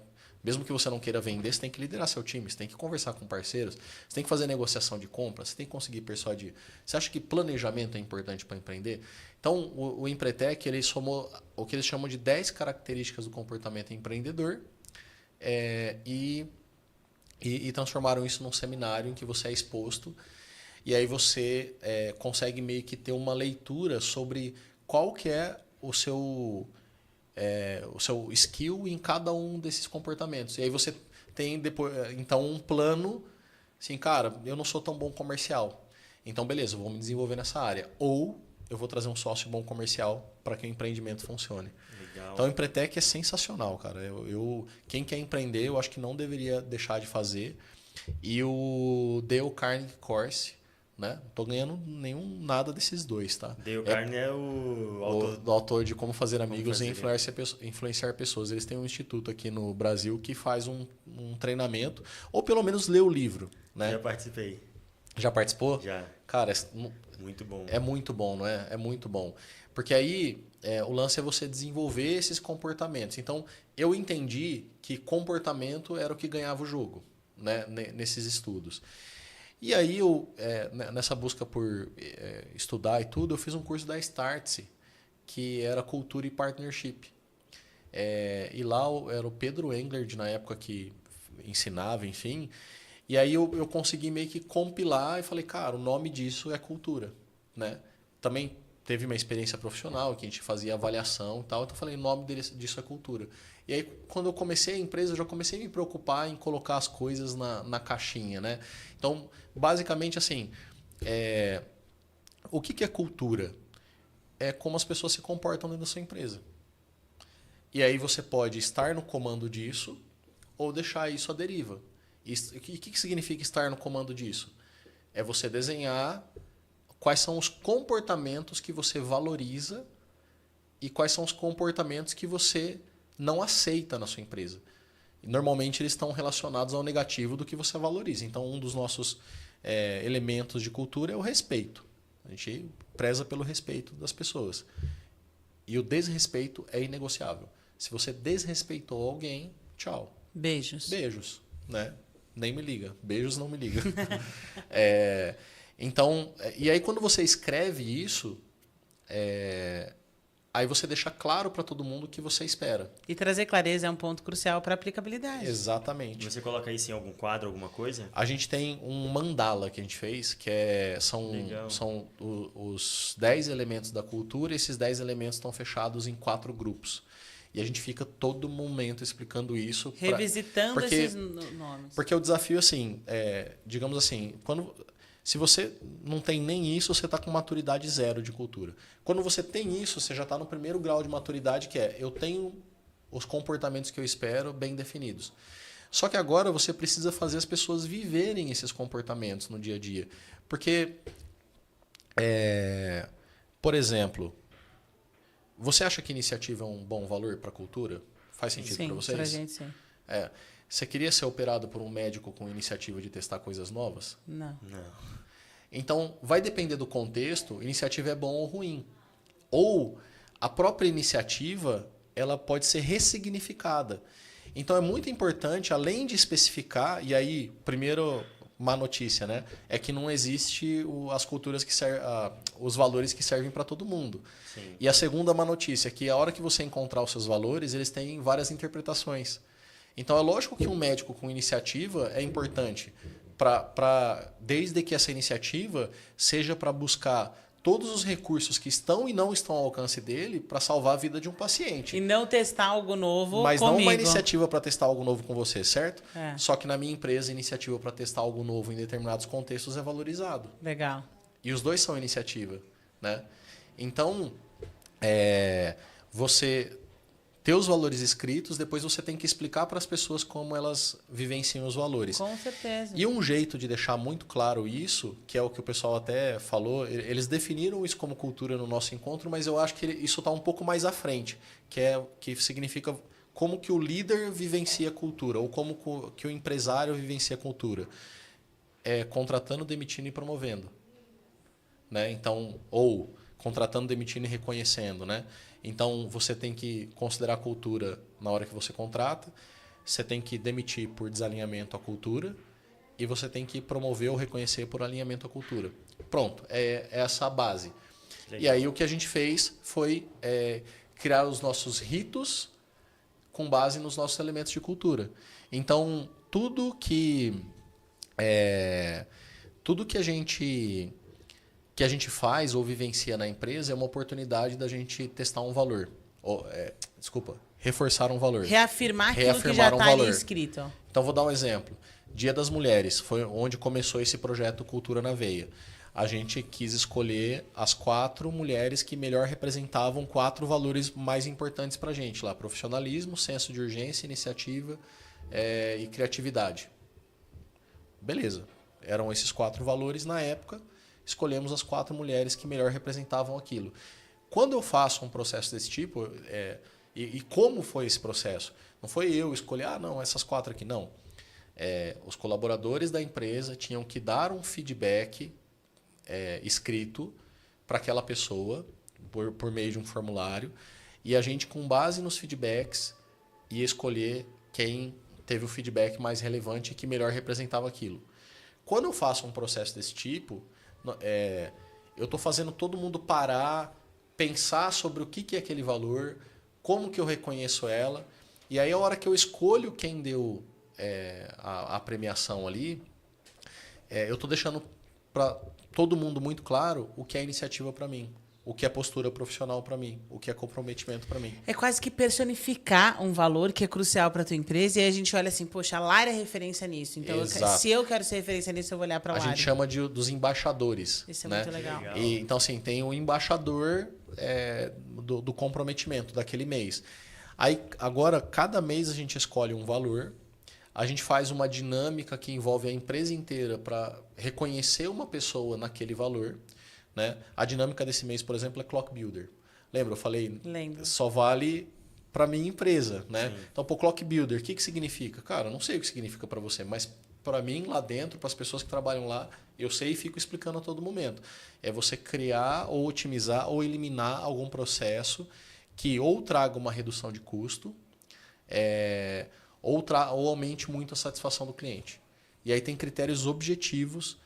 Mesmo que você não queira vender, você tem que liderar seu time, você tem que conversar com parceiros, você tem que fazer negociação de compra, você tem que conseguir persuadir. Você acha que planejamento é importante para empreender? Então, o Empretec, ele somou o que eles chamam de 10 características do comportamento empreendedor e transformaram isso num seminário em que você é exposto e aí você consegue meio que ter uma leitura sobre qual que é o seu skill em cada um desses comportamentos. E aí você tem depois, então um plano, assim, cara, eu não sou tão bom comercial. Então, beleza, eu vou me desenvolver nessa área. Ou eu vou trazer um sócio bom comercial para que o empreendimento funcione. Legal. Então, o Empretec é sensacional, cara. Quem quer empreender, eu acho que não deveria deixar de fazer. E o Dale Carnegie Course, né? Não tô ganhando nada desses dois, tá? Dale Carnegie é o autor de Como Fazer Amigos e Influenciar Pessoas. Eles têm um instituto aqui no Brasil que faz um treinamento, ou pelo menos lê o livro, né? Já participei. Já participou? Já. Cara, muito bom. É muito bom, não é? É muito bom. Porque aí o lance é você desenvolver esses comportamentos. Então, eu entendi que comportamento era o que ganhava o jogo, né? Nesses estudos. E aí, nessa busca por estudar e tudo, eu fiz um curso da Startse, que era Cultura e Partnership. E lá era o Pedro Englert, na época que ensinava, enfim. E aí eu consegui meio que compilar e falei, cara, o nome disso é cultura, né? Também teve uma experiência profissional, que a gente fazia avaliação e tal, então eu falei, o nome disso é cultura. E aí, quando eu comecei a empresa, eu já comecei a me preocupar em colocar as coisas na caixinha, né? Então, basicamente, assim, o que é cultura? É como as pessoas se comportam dentro da sua empresa. E aí você pode estar no comando disso ou deixar isso à deriva. E o que significa estar no comando disso? É você desenhar quais são os comportamentos que você valoriza e quais são os comportamentos que você não aceita na sua empresa. E normalmente eles estão relacionados ao negativo do que você valoriza. Então, um dos nossos elementos de cultura é o respeito. A gente preza pelo respeito das pessoas. E o desrespeito é inegociável. Se você desrespeitou alguém, tchau. Beijos. Beijos, né? Nem me liga. Beijos não me liga. Então, e aí quando você escreve isso, aí você deixa claro para todo mundo o que você espera. E trazer clareza é um ponto crucial para aplicabilidade. Exatamente. Você coloca isso em algum quadro, alguma coisa? A gente tem um mandala que a gente fez, que são os 10 elementos da cultura, e esses 10 elementos estão fechados em 4 grupos. E a gente fica todo momento explicando isso. Revisitando esses nomes. Porque o desafio, assim, digamos assim, se você não tem nem isso, você está com maturidade zero de cultura. Quando você tem isso, você já está no primeiro grau de maturidade, que eu tenho os comportamentos que eu espero bem definidos. Só que agora você precisa fazer as pessoas viverem esses comportamentos no dia a dia. Porque, por exemplo, você acha que iniciativa é um bom valor para a cultura? Faz sentido para vocês? Sim, para a gente sim. Você queria ser operado por um médico com iniciativa de testar coisas novas? Não. Então, vai depender do contexto, iniciativa é bom ou ruim. Ou a própria iniciativa, ela pode ser ressignificada. Então, é muito importante, além de especificar, e aí, primeiro, má notícia, né? É que não existe as culturas que servem, os valores que servem para todo mundo. Sim. E a segunda má notícia é que a hora que você encontrar os seus valores, eles têm várias interpretações. Então, é lógico que um médico com iniciativa é importante, desde que essa iniciativa seja para buscar todos os recursos que estão e não estão ao alcance dele para salvar a vida de um paciente. E não testar algo novo Mas comigo. não uma iniciativa para testar algo novo com você, certo? É. Só que na minha empresa, a iniciativa para testar algo novo em determinados contextos é valorizado. Legal. E os dois são iniciativa, né? Então, você ter os valores escritos, depois você tem que explicar para as pessoas como elas vivenciam os valores. Com certeza. E um jeito de deixar muito claro isso, que é o que o pessoal até falou, eles definiram isso como cultura no nosso encontro, mas eu acho que isso está um pouco mais à frente, que significa como que o líder vivencia a cultura, ou como que o empresário vivencia a cultura. Contratando, demitindo e promovendo. Né? Então, ou contratando, demitindo e reconhecendo, né? Então, você tem que considerar a cultura na hora que você contrata, você tem que demitir por desalinhamento à cultura e você tem que promover ou reconhecer por alinhamento à cultura. Pronto, é essa a base. Legal. E aí, o que a gente fez foi criar os nossos ritos com base nos nossos elementos de cultura. Então, tudo que a gente faz ou vivencia na empresa é uma oportunidade da gente testar um valor. Reforçar um valor. Reafirmar aquilo que já está ali escrito. Então, vou dar um exemplo. Dia das Mulheres foi onde começou esse projeto Cultura na Veia. A gente quis escolher as 4 mulheres que melhor representavam 4 valores mais importantes para a gente. Lá, profissionalismo, senso de urgência, iniciativa e criatividade. Beleza. Eram esses 4 valores na época. Escolhemos as 4 mulheres que melhor representavam aquilo. Quando eu faço um processo desse tipo, e como foi esse processo? Não foi eu escolher, essas 4 aqui, não. Os colaboradores da empresa tinham que dar um feedback escrito para aquela pessoa, por meio de um formulário, e a gente, com base nos feedbacks, ia escolher quem teve o feedback mais relevante e que melhor representava aquilo. Quando eu faço um processo desse tipo, eu estou fazendo todo mundo parar, pensar sobre o que é aquele valor, como que eu reconheço ela. E aí, a hora que eu escolho quem deu a premiação ali, eu estou deixando para todo mundo muito claro o que é iniciativa para mim, o que é postura profissional para mim, o que é comprometimento para mim. É quase que personificar um valor que é crucial para a tua empresa e aí a gente olha assim, poxa, a Lara é referência nisso. Então, se eu quero ser referência nisso, eu vou olhar para a Lara. A gente chama dos embaixadores. Isso é né? muito legal. E, então, assim, tem o embaixador do comprometimento daquele mês. Aí, agora, cada mês a gente escolhe um valor, a gente faz uma dinâmica que envolve a empresa inteira para reconhecer uma pessoa naquele valor. Né? A dinâmica desse mês, por exemplo, é Clock Builder. Lembra? Eu falei, só vale para minha empresa. Né? Então, Clock Builder, o que significa? Cara, eu não sei o que significa para você, mas para mim, lá dentro, para as pessoas que trabalham lá, eu sei e fico explicando a todo momento. É você criar ou otimizar ou eliminar algum processo que ou traga uma redução de custo ou aumente muito a satisfação do cliente. E aí tem critérios objetivos.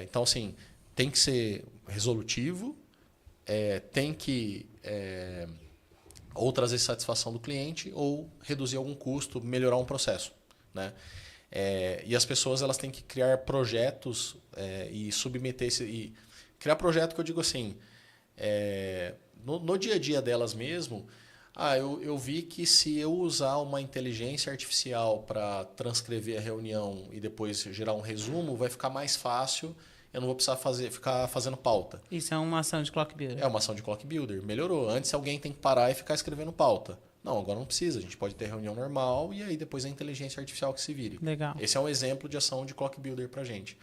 Então, assim, tem que ser resolutivo, tem que ou trazer satisfação do cliente ou reduzir algum custo, melhorar um processo. Né? E as pessoas elas têm que criar projetos e submeter e criar projeto que eu digo assim, no dia a dia delas mesmo, eu vi que se eu usar uma inteligência artificial para transcrever a reunião e depois gerar um resumo, vai ficar mais fácil, eu não vou precisar ficar fazendo pauta. Isso é uma ação de Clock Builder. É uma ação de Clock Builder. Melhorou. Antes alguém tem que parar e ficar escrevendo pauta. Não, agora não precisa. A gente pode ter reunião normal e aí depois a inteligência artificial que se vire. Legal. Esse é um exemplo de ação de Clock Builder para a gente.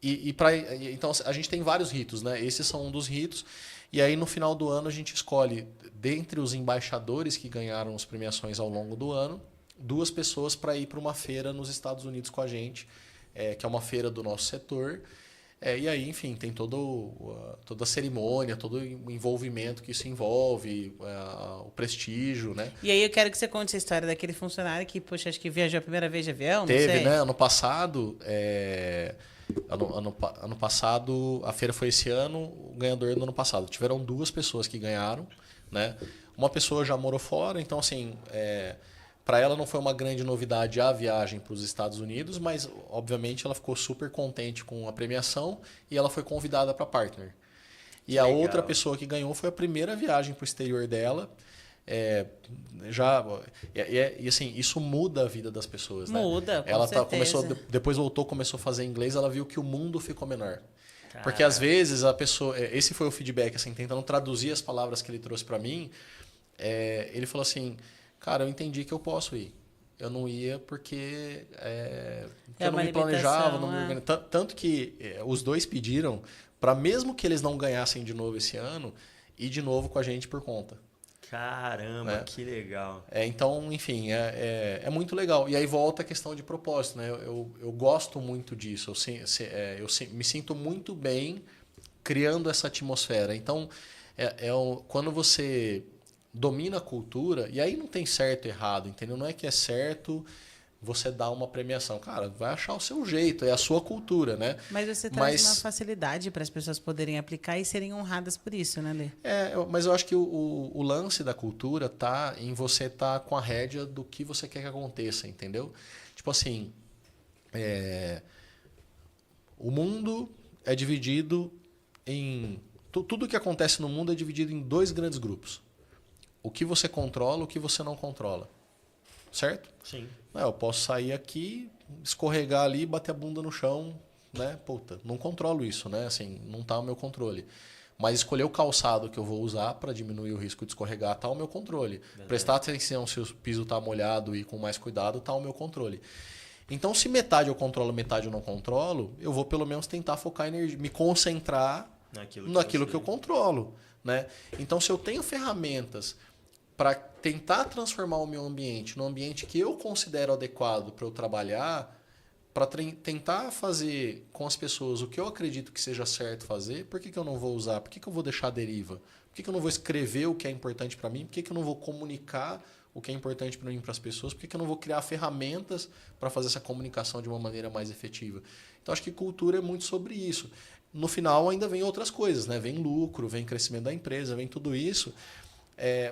Então, a gente tem vários ritos, né? Esses são um dos ritos. E aí, no final do ano, a gente escolhe, dentre os embaixadores que ganharam as premiações ao longo do ano, 2 pessoas para ir para uma feira nos Estados Unidos com a gente, que é uma feira do nosso setor. E aí, enfim, tem toda a cerimônia, todo o envolvimento que isso envolve, o prestígio, né? E aí eu quero que você conte a história daquele funcionário que, poxa, acho que viajou a primeira vez de avião, Teve, não sei. Né? Ano passado, ano passado, a feira foi esse ano, o ganhador do ano passado. Tiveram 2 pessoas que ganharam, né? Uma pessoa já morou fora, então assim, para ela não foi uma grande novidade a viagem para os Estados Unidos, mas obviamente ela ficou super contente com a premiação e ela foi convidada para partner. E a outra pessoa que ganhou foi a primeira viagem para o exterior dela. E assim, isso muda a vida das pessoas, né? Muda, com ela certeza. depois começou a fazer inglês, ela viu que o mundo ficou menor. Cara. Porque às vezes a pessoa, esse foi o feedback, assim, tentando traduzir as palavras que ele trouxe para mim. ele falou assim, cara, eu entendi que eu posso ir. Eu não ia porque eu não me planejava, não me organizava. Tanto que os dois pediram para, mesmo que eles não ganhassem de novo esse ano, ir de novo com a gente por conta. Caramba, que legal. Então, enfim, é muito legal. E aí volta a questão de propósito, né? Eu gosto muito disso. Eu me sinto muito bem criando essa atmosfera. Então, quando você domina a cultura, e aí não tem certo e errado, entendeu? Não é que é certo você dar uma premiação. Cara, vai achar o seu jeito, é a sua cultura, né? Mas você traz uma facilidade para as pessoas poderem aplicar e serem honradas por isso, né, Lê? Mas eu acho que o lance da cultura tá em você estar com a rédea do que você quer que aconteça, entendeu? Tipo assim, o mundo é dividido em... Tudo que acontece no mundo é dividido em 2 grandes grupos. O que você controla, o que você não controla. Certo? Sim. Eu posso sair aqui, escorregar ali, bater a bunda no chão, né? Puta, não controlo isso, né? Assim, não está ao meu controle. Mas escolher o calçado que eu vou usar para diminuir o risco de escorregar está ao meu controle. Verdade. Prestar atenção se o piso está molhado e com mais cuidado está ao meu controle. Então, se metade eu controlo, metade eu não controlo, eu vou pelo menos tentar focar energia, me concentrar naquilo que eu controlo, né? Então, se eu tenho ferramentas para tentar transformar o meu ambiente num ambiente que eu considero adequado para eu trabalhar, para tentar fazer com as pessoas o que eu acredito que seja certo fazer, por que eu não vou usar? Por que eu vou deixar a deriva? Por que eu não vou escrever o que é importante para mim? Por que eu não vou comunicar o que é importante para mim para as pessoas? Por que eu não vou criar ferramentas para fazer essa comunicação de uma maneira mais efetiva? Então, acho que cultura é muito sobre isso. No final, ainda vem outras coisas, né? Vem lucro, vem crescimento da empresa, vem tudo isso.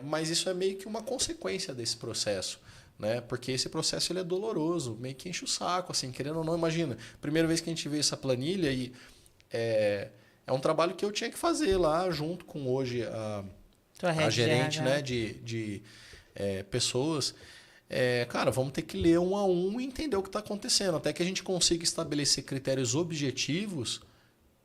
Mas isso é meio que uma consequência desse processo, né? Porque esse processo ele é doloroso, meio que enche o saco, assim, querendo ou não, imagina, primeira vez que a gente vê essa planilha e é um trabalho que eu tinha que fazer lá junto com hoje a gerente, né, de pessoas. Cara, vamos ter que ler um a um e entender o que está acontecendo, até que a gente consiga estabelecer critérios objetivos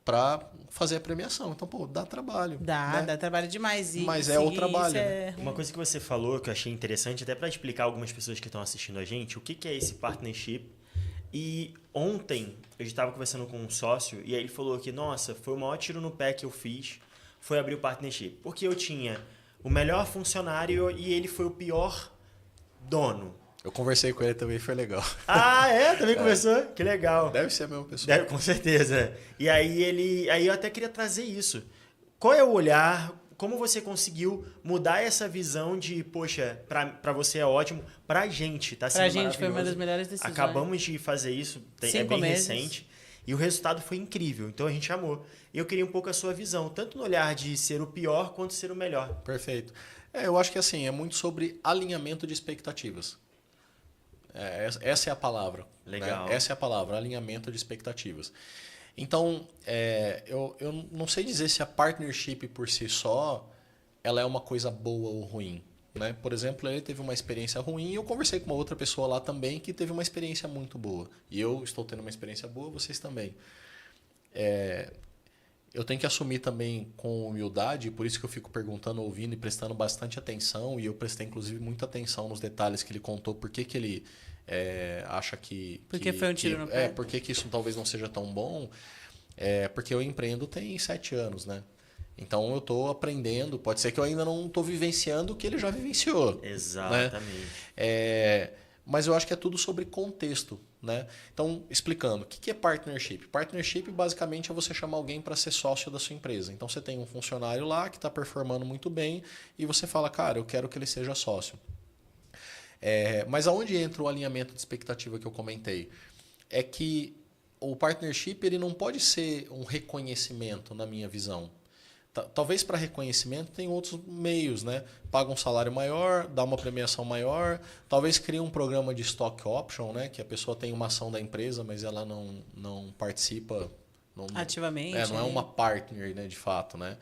para fazer a premiação. Então, pô, dá trabalho. Dá trabalho demais. Mas é o trabalho. Né? Uma coisa que você falou que eu achei interessante, até para explicar algumas pessoas que estão assistindo a gente, o que é esse partnership. E ontem eu estava conversando com um sócio e aí ele falou que, nossa, foi o maior tiro no pé que eu fiz, foi abrir o partnership. Porque eu tinha o melhor funcionário e ele foi o pior dono. Eu conversei com ele também, foi legal. Ah, também conversou? Que legal. Deve ser a mesma pessoa. Com certeza. E aí eu até queria trazer isso. Qual é o olhar, como você conseguiu mudar essa visão de, poxa, pra você é ótimo, pra gente tá sendo maravilhoso. Pra gente foi uma das melhores decisões. Acabamos de fazer isso, é bem recente, e o resultado foi incrível, então a gente amou. E eu queria um pouco a sua visão, tanto no olhar de ser o pior quanto ser o melhor. Perfeito. Eu acho que assim, é muito sobre alinhamento de expectativas. Essa é a palavra. Legal. Né? Essa é a palavra, alinhamento de expectativas. Então, eu não sei dizer se a partnership por si só ela é uma coisa boa ou ruim. Né? Por exemplo, ele teve uma experiência ruim e eu conversei com uma outra pessoa lá também que teve uma experiência muito boa. E eu estou tendo uma experiência boa, vocês também. Eu tenho que assumir também com humildade, por isso que eu fico perguntando, ouvindo e prestando bastante atenção. E eu prestei, inclusive, muita atenção nos detalhes que ele contou, por que ele acha que... Porque foi um tiro no pé. Por que isso talvez não seja tão bom. Porque eu empreendo tem 7 anos, né? Então eu estou aprendendo, pode ser que eu ainda não estou vivenciando o que ele já vivenciou. Exatamente. Né? Mas eu acho que é tudo sobre contexto. Né? Então, explicando, o que é partnership? Partnership basicamente é você chamar alguém para ser sócio da sua empresa. Então você tem um funcionário lá que está performando muito bem e você fala, cara, eu quero que ele seja sócio. Mas aonde entra o alinhamento de expectativa que eu comentei? É que o partnership ele não pode ser um reconhecimento na minha visão. Talvez para reconhecimento tem outros meios, né? Paga um salário maior, dá uma premiação maior, talvez crie um programa de stock option, né? Que a pessoa tem uma ação da empresa, mas ela não participa ativamente. Não é uma partner, né? De fato, né?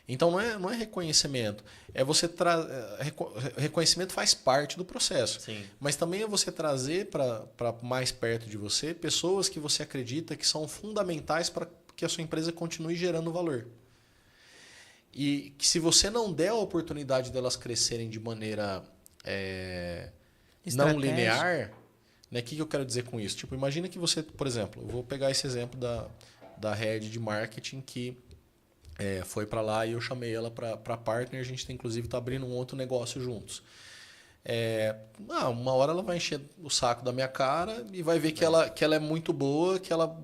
Então não é reconhecimento. Reconhecimento faz parte do processo. Sim. Mas também é você trazer para mais perto de você pessoas que você acredita que são fundamentais para que a sua empresa continue gerando valor. e que se você não der a oportunidade delas crescerem de maneira não linear, né? O que eu quero dizer com isso? Tipo, imagina que você, por exemplo, eu vou pegar esse exemplo da head de marketing que foi para lá e eu chamei ela para partner. A gente inclusive está abrindo um outro negócio juntos. Uma hora ela vai encher o saco da minha cara e vai ver que ela é muito boa, que ela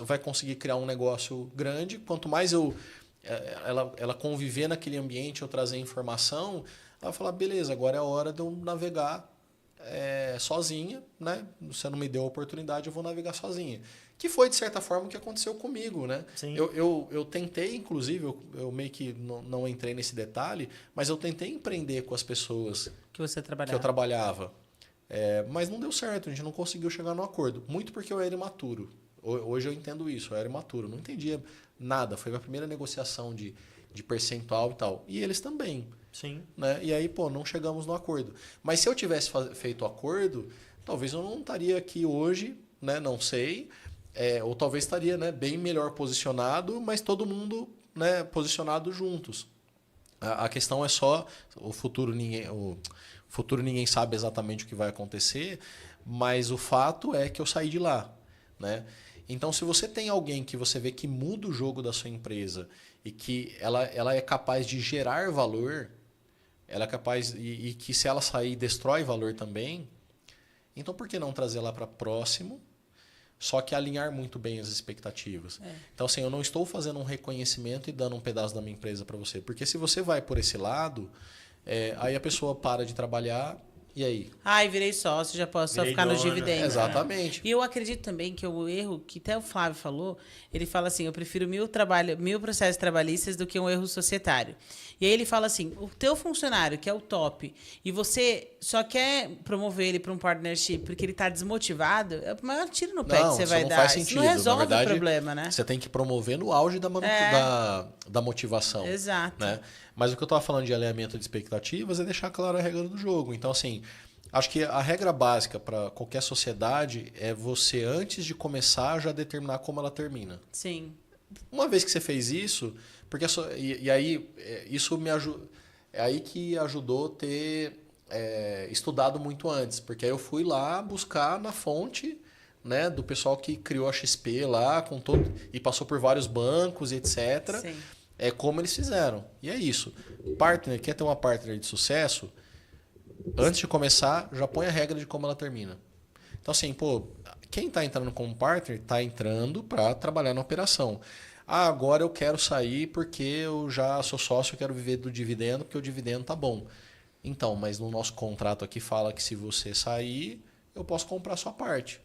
vai conseguir criar um negócio grande. Quanto mais ela conviver naquele ambiente, eu trazer informação, ela vai falar, beleza, agora é a hora de eu navegar sozinha, né? Você não me deu a oportunidade, eu vou navegar sozinha. Que foi, de certa forma, o que aconteceu comigo, né? Sim. Eu tentei, inclusive, eu meio que não entrei nesse detalhe, mas eu tentei empreender com as pessoas que eu trabalhava. Mas não deu certo, a gente não conseguiu chegar no acordo. Muito porque eu era imaturo. Hoje eu entendo isso, eu era imaturo. Não entendia nada. Foi a primeira negociação de percentual e tal. E eles também. Sim. Né? E aí, não chegamos no acordo. Mas se eu tivesse feito o acordo, talvez eu não estaria aqui hoje, né? Não sei. Ou talvez estaria, né, bem melhor posicionado, mas todo mundo, né, posicionado juntos. A questão é só o futuro ninguém sabe exatamente o que vai acontecer, mas o fato é que eu saí de lá, né? Então, se você tem alguém que você vê que muda o jogo da sua empresa e que ela é capaz de gerar valor, ela é capaz e que se ela sair destrói valor também, então por que não trazer lá para próximo? Só que alinhar muito bem as expectativas. Então, assim, eu não estou fazendo um reconhecimento e dando um pedaço da minha empresa para você. Porque se você vai por esse lado, aí a pessoa para de trabalhar, e aí? Virei sócio, já posso só Virei ficar nos dona. dividendos. Exatamente. E eu acredito também que o erro, que até o Flávio falou, ele fala assim, eu prefiro 1000 processos trabalhistas do que um erro societário. E aí ele fala assim, o teu funcionário, que é o top, e você só quer promover ele para um partnership porque ele está desmotivado, é o maior tiro no pé que você vai não dar. Faz Isso sentido. não resolve Na verdade, o problema, né? Você tem que promover no auge da motivação. Exato. Né? Mas o que eu estava falando de alinhamento de expectativas é deixar claro a regra do jogo. Então, assim, acho que a regra básica para qualquer sociedade é você, antes de começar, já determinar como ela termina. Sim. Uma vez que você fez isso, porque aí isso me ajuda. É aí que ajudou ter estudado muito antes, porque aí eu fui lá buscar na fonte, né, do pessoal que criou a XP lá com todo e passou por vários bancos e etc. Sim. Como eles fizeram. E é isso. Partner, quer ter uma partner de sucesso? Antes de começar, já põe a regra de como ela termina. Então, assim, quem está entrando como partner está entrando para trabalhar na operação. Agora eu quero sair porque eu já sou sócio, eu quero viver do dividendo, porque o dividendo tá bom. Então, mas no nosso contrato aqui fala que se você sair, eu posso comprar a sua parte.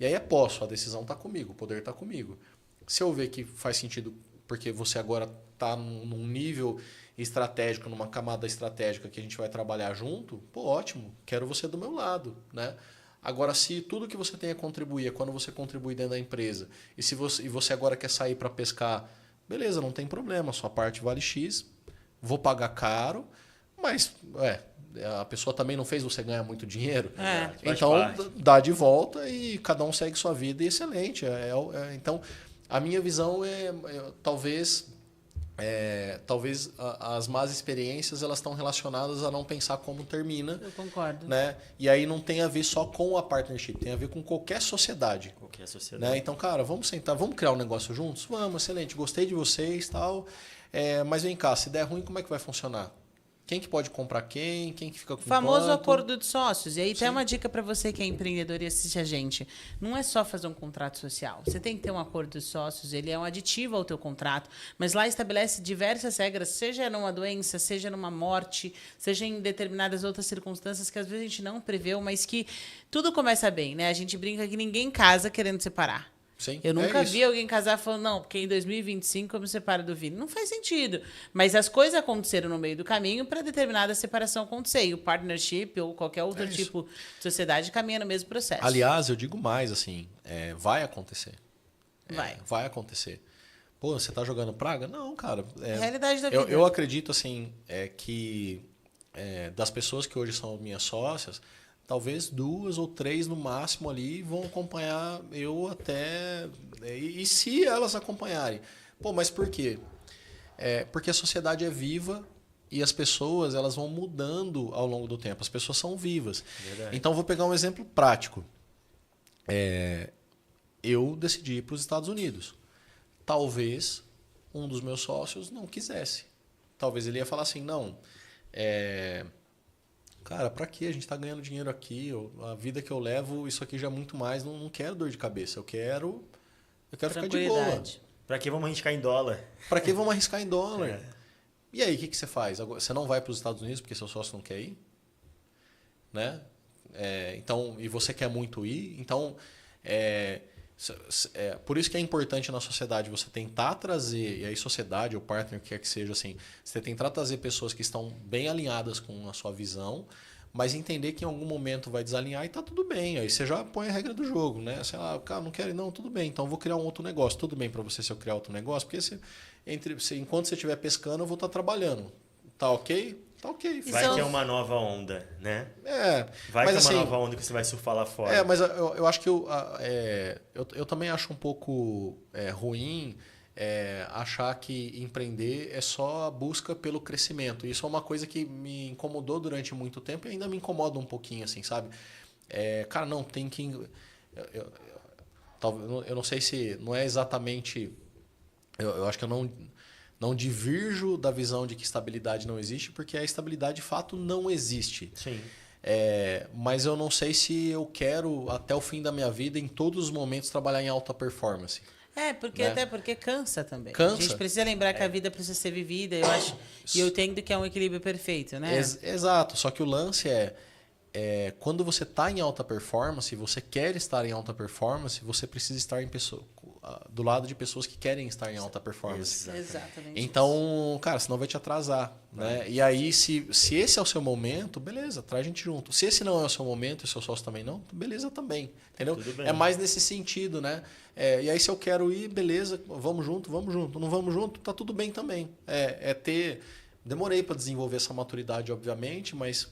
E aí a decisão está comigo, o poder está comigo. Se eu ver que faz sentido, porque você agora está num nível estratégico, numa camada estratégica que a gente vai trabalhar junto, ótimo, quero você do meu lado, né? Agora, se tudo que você tem a contribuir é quando você contribui dentro da empresa, e você agora quer sair para pescar, beleza, não tem problema, sua parte vale X, vou pagar caro, mas a pessoa também não fez você ganhar muito dinheiro. Então, dá de volta e cada um segue sua vida e excelente. Então, a minha visão talvez as más experiências elas estão relacionadas a não pensar como termina. Eu concordo. Né? E aí não tem a ver só com a partnership, tem a ver com qualquer sociedade. Né? Então, cara, vamos sentar, vamos criar um negócio juntos? Vamos, excelente, gostei de vocês, tal. Mas vem cá, se der ruim, como é que vai funcionar? Quem que pode comprar quem que fica com o famoso quanto? acordo de sócios. E aí tem uma dica para você que é empreendedor e assiste a gente. Não é só fazer um contrato social. Você tem que ter um acordo de sócios, ele é um aditivo ao teu contrato, mas lá estabelece diversas regras, seja numa doença, seja numa morte, seja em determinadas outras circunstâncias que às vezes a gente não preveu, mas que tudo começa bem, né? A gente brinca que ninguém casa querendo separar. Sim, eu nunca vi alguém casar falando, não, porque em 2025 eu me separo do Vini. Não faz sentido. Mas as coisas aconteceram no meio do caminho para determinada separação acontecer. E o partnership ou qualquer outro tipo de sociedade caminha no mesmo processo. Aliás, eu digo mais, assim, vai acontecer. Vai acontecer. Você tá jogando praga? Não, cara. A realidade da vida. Eu acredito, assim, que das pessoas que hoje são minhas sócias, talvez 2 ou 3 no máximo ali vão acompanhar eu até... E se elas acompanharem? Mas por quê? Porque a sociedade é viva e as pessoas elas vão mudando ao longo do tempo. As pessoas são vivas. Verdade. Então, vou pegar um exemplo prático. Eu decidi ir para os Estados Unidos. Talvez um dos meus sócios não quisesse. Talvez ele ia falar assim, não, cara, para que a gente está ganhando dinheiro aqui? A vida que eu levo, isso aqui já é muito mais, não quero dor de cabeça. Eu quero ficar de boa. Pra que vamos arriscar em dólar? Para que vamos arriscar em dólar? E aí, o que você faz? Você não vai para os Estados Unidos porque seu sócio não quer ir? Né? Então, e você quer muito ir? Então, por isso que é importante na sociedade você tentar trazer, e aí sociedade ou partner, o que quer que seja, assim, você tentar trazer pessoas que estão bem alinhadas com a sua visão, mas entender que em algum momento vai desalinhar e tá tudo bem. Aí você já põe a regra do jogo, né? Sei lá, cara, não quero ir, não, tudo bem, então eu vou criar um outro negócio. Tudo bem para você se eu criar outro negócio, porque enquanto você estiver pescando, eu vou estar trabalhando. Tá ok? Tá ok. Vai que é uma nova onda, né? Vai mas que é assim, uma nova onda que você vai surfar lá fora. Mas eu acho que eu também acho um pouco ruim achar que empreender é só a busca pelo crescimento. Isso é uma coisa que me incomodou durante muito tempo e ainda me incomoda um pouquinho, assim, sabe? Cara, não, tem que... Eu não sei se... Não é exatamente... Eu acho que eu não divirjo da visão de que estabilidade não existe, porque a estabilidade de fato não existe. Sim. Mas eu não sei se eu quero, até o fim da minha vida, em todos os momentos, trabalhar em alta performance. Porque né? Até porque cansa também. Cansa. A gente precisa lembrar que a vida precisa ser vivida, eu acho. E eu entendo que é um equilíbrio perfeito, né? Exato. Só que o lance quando você está em alta performance, você quer estar em alta performance, você precisa estar do lado de pessoas que querem estar em alta performance. Exatamente. Então, cara, senão vai te atrasar. Né? E aí, se esse é o seu momento, beleza, traz a gente junto. Se esse não é o seu momento e o seu sócio também não, beleza também. Entendeu? Tudo bem. É mais nesse sentido, né? E aí, se eu quero ir, beleza, vamos junto. Não vamos junto, tá tudo bem também. Demorei para desenvolver essa maturidade, obviamente, mas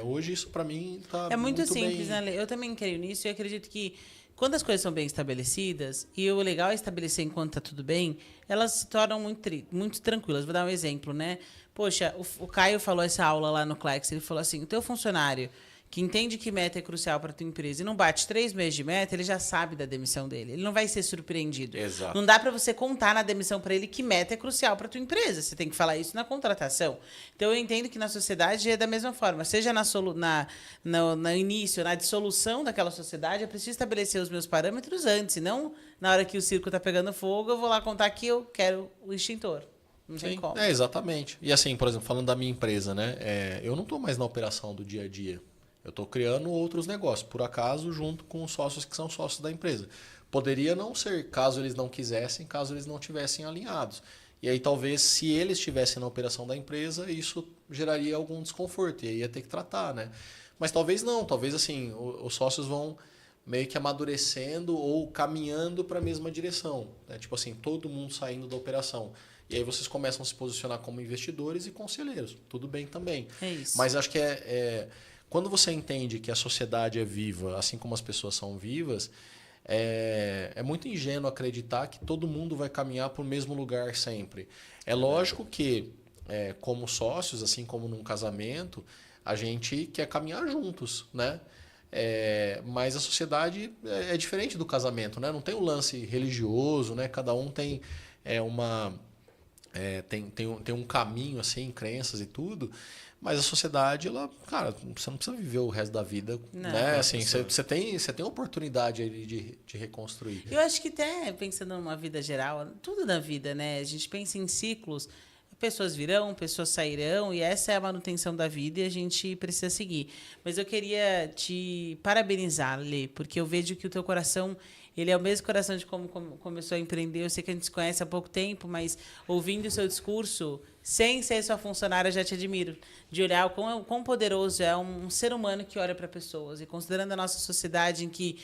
hoje isso para mim tá muito simples, bem. né? Eu também creio nisso e acredito que quando as coisas são bem estabelecidas, e o legal é estabelecer enquanto está tudo bem, elas se tornam muito tranquilas. Vou dar um exemplo, né? Poxa, o Caio falou essa aula lá no Clex, ele falou assim, o teu funcionário que entende que meta é crucial para a tua empresa e não bate 3 meses de meta, ele já sabe da demissão dele. Ele não vai ser surpreendido. Exato. Não dá para você contar na demissão para ele que meta é crucial para a tua empresa. Você tem que falar isso na contratação. Então, eu entendo que na sociedade é da mesma forma. Seja no início, na dissolução daquela sociedade, eu preciso estabelecer os meus parâmetros antes. E não na hora que o circo está pegando fogo, eu vou lá contar que eu quero o extintor. Não tem como. Exatamente. E assim, por exemplo, falando da minha empresa, né? Eu não estou mais na operação do dia a dia. Eu estou criando outros negócios, por acaso, junto com os sócios que são sócios da empresa. Poderia não ser, caso eles não quisessem, caso eles não tivessem alinhados. E aí, talvez, se eles estivessem na operação da empresa, isso geraria algum desconforto. E aí ia ter que tratar, né? Mas talvez não. Talvez, assim, os sócios vão meio que amadurecendo ou caminhando para a mesma direção. Né? Tipo assim, todo mundo saindo da operação. E aí vocês começam a se posicionar como investidores e conselheiros. Tudo bem também. É isso. Mas acho que quando você entende que a sociedade é viva, assim como as pessoas são vivas, é muito ingênuo acreditar que todo mundo vai caminhar para o mesmo lugar sempre. É lógico que, como sócios, assim como num casamento, a gente quer caminhar juntos, né? Mas a sociedade é diferente do casamento, né? Não tem um lance religioso, né? Cada um tem tem um caminho, assim, crenças e tudo. Mas a sociedade, cara, você não precisa viver o resto da vida, né? Assim, você tem oportunidade aí de reconstruir. Eu acho que até pensando numa vida geral, tudo na vida, né? A gente pensa em ciclos, pessoas virão, pessoas sairão, e essa é a manutenção da vida e a gente precisa seguir. Mas eu queria te parabenizar, Lê, porque eu vejo que o teu coração, ele é o mesmo coração de como começou a empreender. Eu sei que a gente se conhece há pouco tempo, mas ouvindo o seu discurso, sem ser sua funcionária, eu já te admiro. De olhar o quão poderoso é um ser humano que olha para pessoas. E considerando a nossa sociedade em que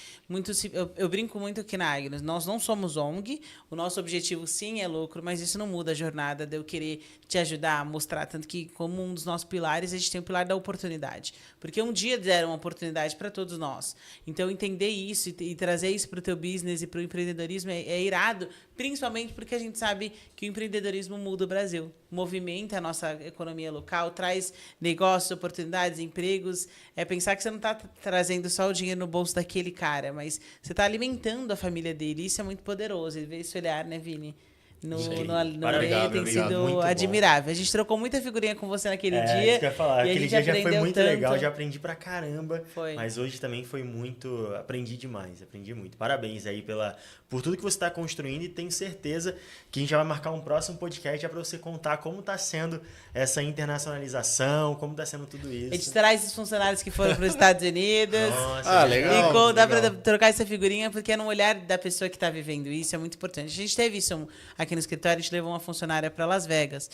eu brinco muito aqui na Agnes, nós não somos ONG, o nosso objetivo sim é lucro, mas isso não muda a jornada de eu querer te ajudar a mostrar. Tanto que, como um dos nossos pilares, a gente tem o pilar da oportunidade. Porque um dia deram uma oportunidade para todos nós. Então, entender isso e trazer isso para o teu business e para o empreendedorismo é irado, principalmente porque a gente sabe que o empreendedorismo muda o Brasil. Movimenta a nossa economia local, traz negócios, oportunidades, empregos. É pensar que você não está trazendo só o dinheiro no bolso daquele cara, mas você está alimentando a família dele. Isso é muito poderoso. Ele vê esse olhar, né, Vini? No Lê tem sido admirável. A gente trocou muita figurinha com você naquele dia. Isso que eu ia falar. E aquele dia já foi muito legal, já aprendi pra caramba. Foi. Mas hoje também foi muito. Aprendi demais, aprendi muito. Parabéns aí por tudo que você está construindo e tenho certeza que a gente já vai marcar um próximo podcast já para você contar como está sendo essa internacionalização, como está sendo tudo isso. A gente traz esses funcionários que foram para os Estados Unidos. Nossa, legal. E dá para trocar essa figurinha, porque é no olhar da pessoa que está vivendo isso, é muito importante. A gente teve isso aqui no escritório, a gente levou uma funcionária para Las Vegas.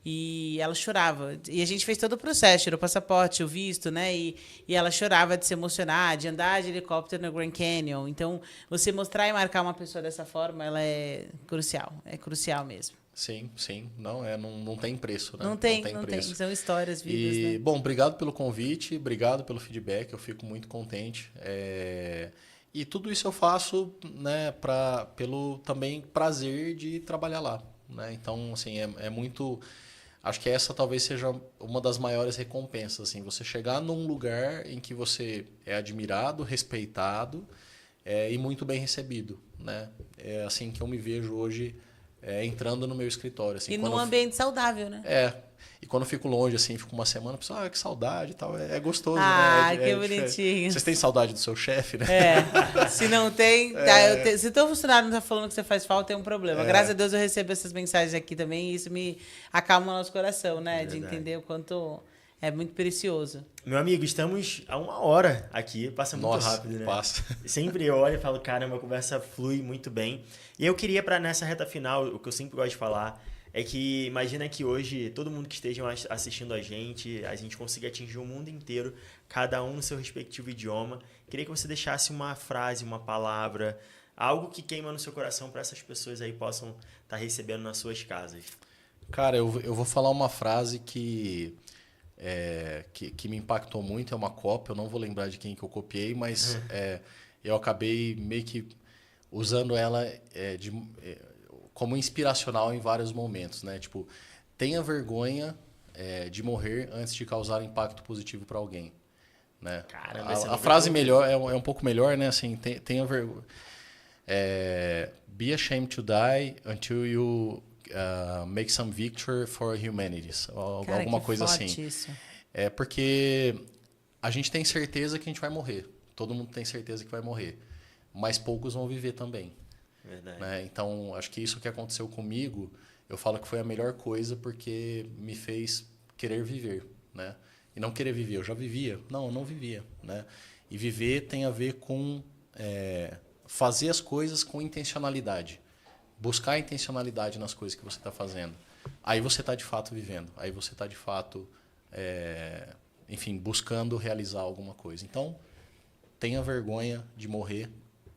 E ela chorava. E a gente fez todo o processo, tirou o passaporte, o visto, né? E ela chorava de se emocionar, de andar de helicóptero no Grand Canyon. Então, você mostrar e marcar uma pessoa dessa forma, ela é crucial. É crucial mesmo. Sim. Não tem preço, né? Não tem preço. São histórias, vidas, né? Bom, obrigado pelo convite, obrigado pelo feedback, eu fico muito contente. E tudo isso eu faço, né, pelo também prazer de trabalhar lá, né? Então, assim, é muito... Acho que essa talvez seja uma das maiores recompensas, assim, você chegar num lugar em que você é admirado, respeitado e muito bem recebido, né? É assim que eu me vejo hoje entrando no meu escritório. Assim, e num ambiente saudável, né? E quando eu fico longe, assim, fico uma semana, a pessoa, que saudade e tal. É gostoso, né? Que bonitinho. Vocês têm saudade do seu chefe, né? Se não tem... Se teu funcionário não tá falando que você faz falta, tem um problema. Graças a Deus eu recebo essas mensagens aqui também e isso me acalma o nosso coração, né? De entender o quanto é muito precioso. Meu amigo, estamos a 1 hora aqui. Passa muito rápido, né? Passa. Sempre eu olho e falo, caramba, a conversa flui muito bem. E eu queria, nessa reta final, o que eu sempre gosto de falar... É que imagina que hoje todo mundo que esteja assistindo a gente consiga atingir o mundo inteiro, cada um no seu respectivo idioma. Queria que você deixasse uma frase, uma palavra, algo que queima no seu coração para essas pessoas aí possam estar recebendo nas suas casas. Cara, eu vou falar uma frase que me impactou muito, é uma cópia, eu não vou lembrar de quem que eu copiei, mas eu acabei meio que usando ela como inspiracional em vários momentos, né? Tipo, tenha vergonha de morrer antes de causar impacto positivo para alguém, né? Caramba, a frase melhor é um pouco melhor, né? Assim, tenha vergonha. Be ashamed to die until you make some victory for humanity. Cara, alguma coisa assim. Isso. Porque a gente tem certeza que a gente vai morrer. Todo mundo tem certeza que vai morrer, mas poucos vão viver também. Verdade. Né? Então, acho que isso que aconteceu comigo, eu falo que foi a melhor coisa porque me fez querer viver, né? E não querer viver, eu já vivia. Não, eu não vivia, né? E viver tem a ver com fazer as coisas com intencionalidade. Buscar intencionalidade nas coisas que você está fazendo. Aí você está de fato vivendo. Aí você está de fato, enfim, buscando realizar alguma coisa. Então, tenha vergonha de morrer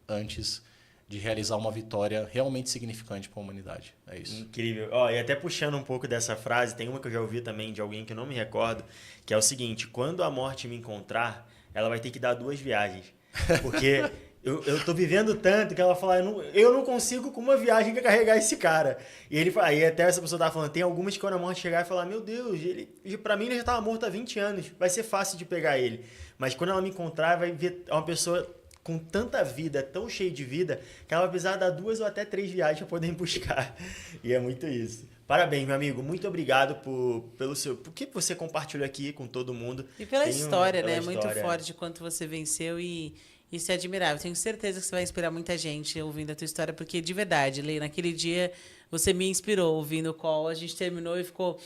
antes de realizar uma vitória realmente significante para a humanidade. É isso. Incrível. E até puxando um pouco dessa frase, tem uma que eu já ouvi também de alguém que eu não me recordo, que é o seguinte: quando a morte me encontrar, ela vai ter que dar 2 viagens. Porque eu tô vivendo tanto que ela fala, eu não consigo com uma viagem carregar esse cara. E até essa pessoa tava falando, tem algumas que quando a morte chegar, vai falar, meu Deus, pra mim ele já tava morto há 20 anos, vai ser fácil de pegar ele. Mas quando ela me encontrar, vai ver uma pessoa com tanta vida, tão cheia de vida, que ela vai precisar dar 2 ou até 3 viagens para poder ir buscar. E é muito isso. Parabéns, meu amigo. Muito obrigado por que você compartilhou aqui com todo mundo. E pela história, né? Muito forte quanto você venceu e isso é admirável. Tenho certeza que você vai inspirar muita gente ouvindo a tua história, porque de verdade, Lê, naquele dia você me inspirou ouvindo o call. A gente terminou e ficou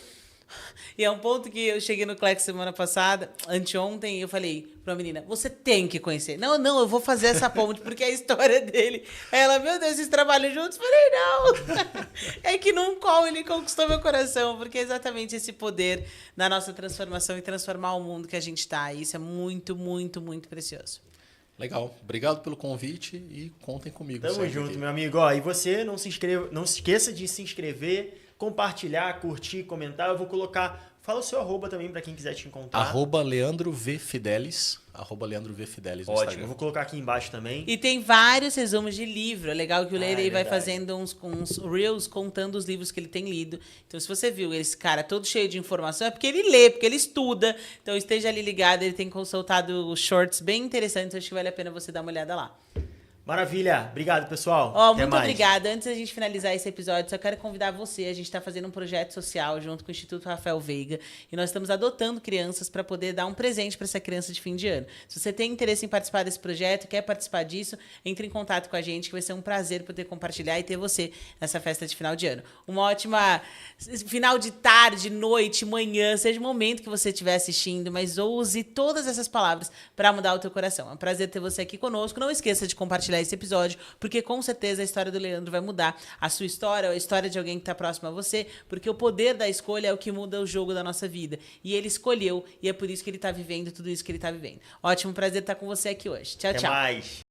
E é um ponto que eu cheguei no Clex semana passada, anteontem, e eu falei pra uma menina, você tem que conhecer. Não, não, eu vou fazer essa ponte, porque é a história dele. Aí ela, meu Deus, vocês trabalham juntos? Eu falei, não. É que num call ele conquistou meu coração, porque é exatamente esse poder da nossa transformação e transformar o mundo que a gente tá. E isso é muito, muito, muito precioso. Legal. Obrigado pelo convite e contem comigo. Tamo junto, aqui. meu amigo. Ó, e você não se esqueça de se inscrever, compartilhar, curtir, comentar. Eu vou colocar... Fala o seu arroba também para quem quiser te encontrar. Arroba Leandro V. Fidelis. Arroba Leandro V. Fidelis no Ótimo, Instagram. eu vou colocar aqui embaixo também. E tem vários resumos de livro. É legal que o Leandro vai verdade. fazendo uns reels contando os livros que ele tem lido. Então, se você viu esse cara todo cheio de informação, é porque ele lê, porque ele estuda. Então, esteja ali ligado. Ele tem consultado shorts bem interessantes. Acho que vale a pena você dar uma olhada lá. Maravilha. Obrigado, pessoal. Ó, Até muito mais. obrigada. Antes da gente finalizar esse episódio, só quero convidar você. A gente está fazendo um projeto social junto com o Instituto Rafael Veiga e nós estamos adotando crianças para poder dar um presente para essa criança de fim de ano. Se você tem interesse em participar desse projeto, quer participar disso, entre em contato com a gente, que vai ser um prazer poder compartilhar e ter você nessa festa de final de ano. Uma ótima final de tarde, noite, manhã, seja o momento que você estiver assistindo, mas use todas essas palavras para mudar o teu coração. É um prazer ter você aqui conosco. Não esqueça de compartilhar esse episódio, porque com certeza a história do Leandro vai mudar a sua história, ou a história de alguém que está próximo a você, porque o poder da escolha é o que muda o jogo da nossa vida. E ele escolheu, e é por isso que ele está vivendo tudo isso que ele está vivendo. Ótimo, prazer estar com você aqui hoje. Tchau, Até tchau. mais.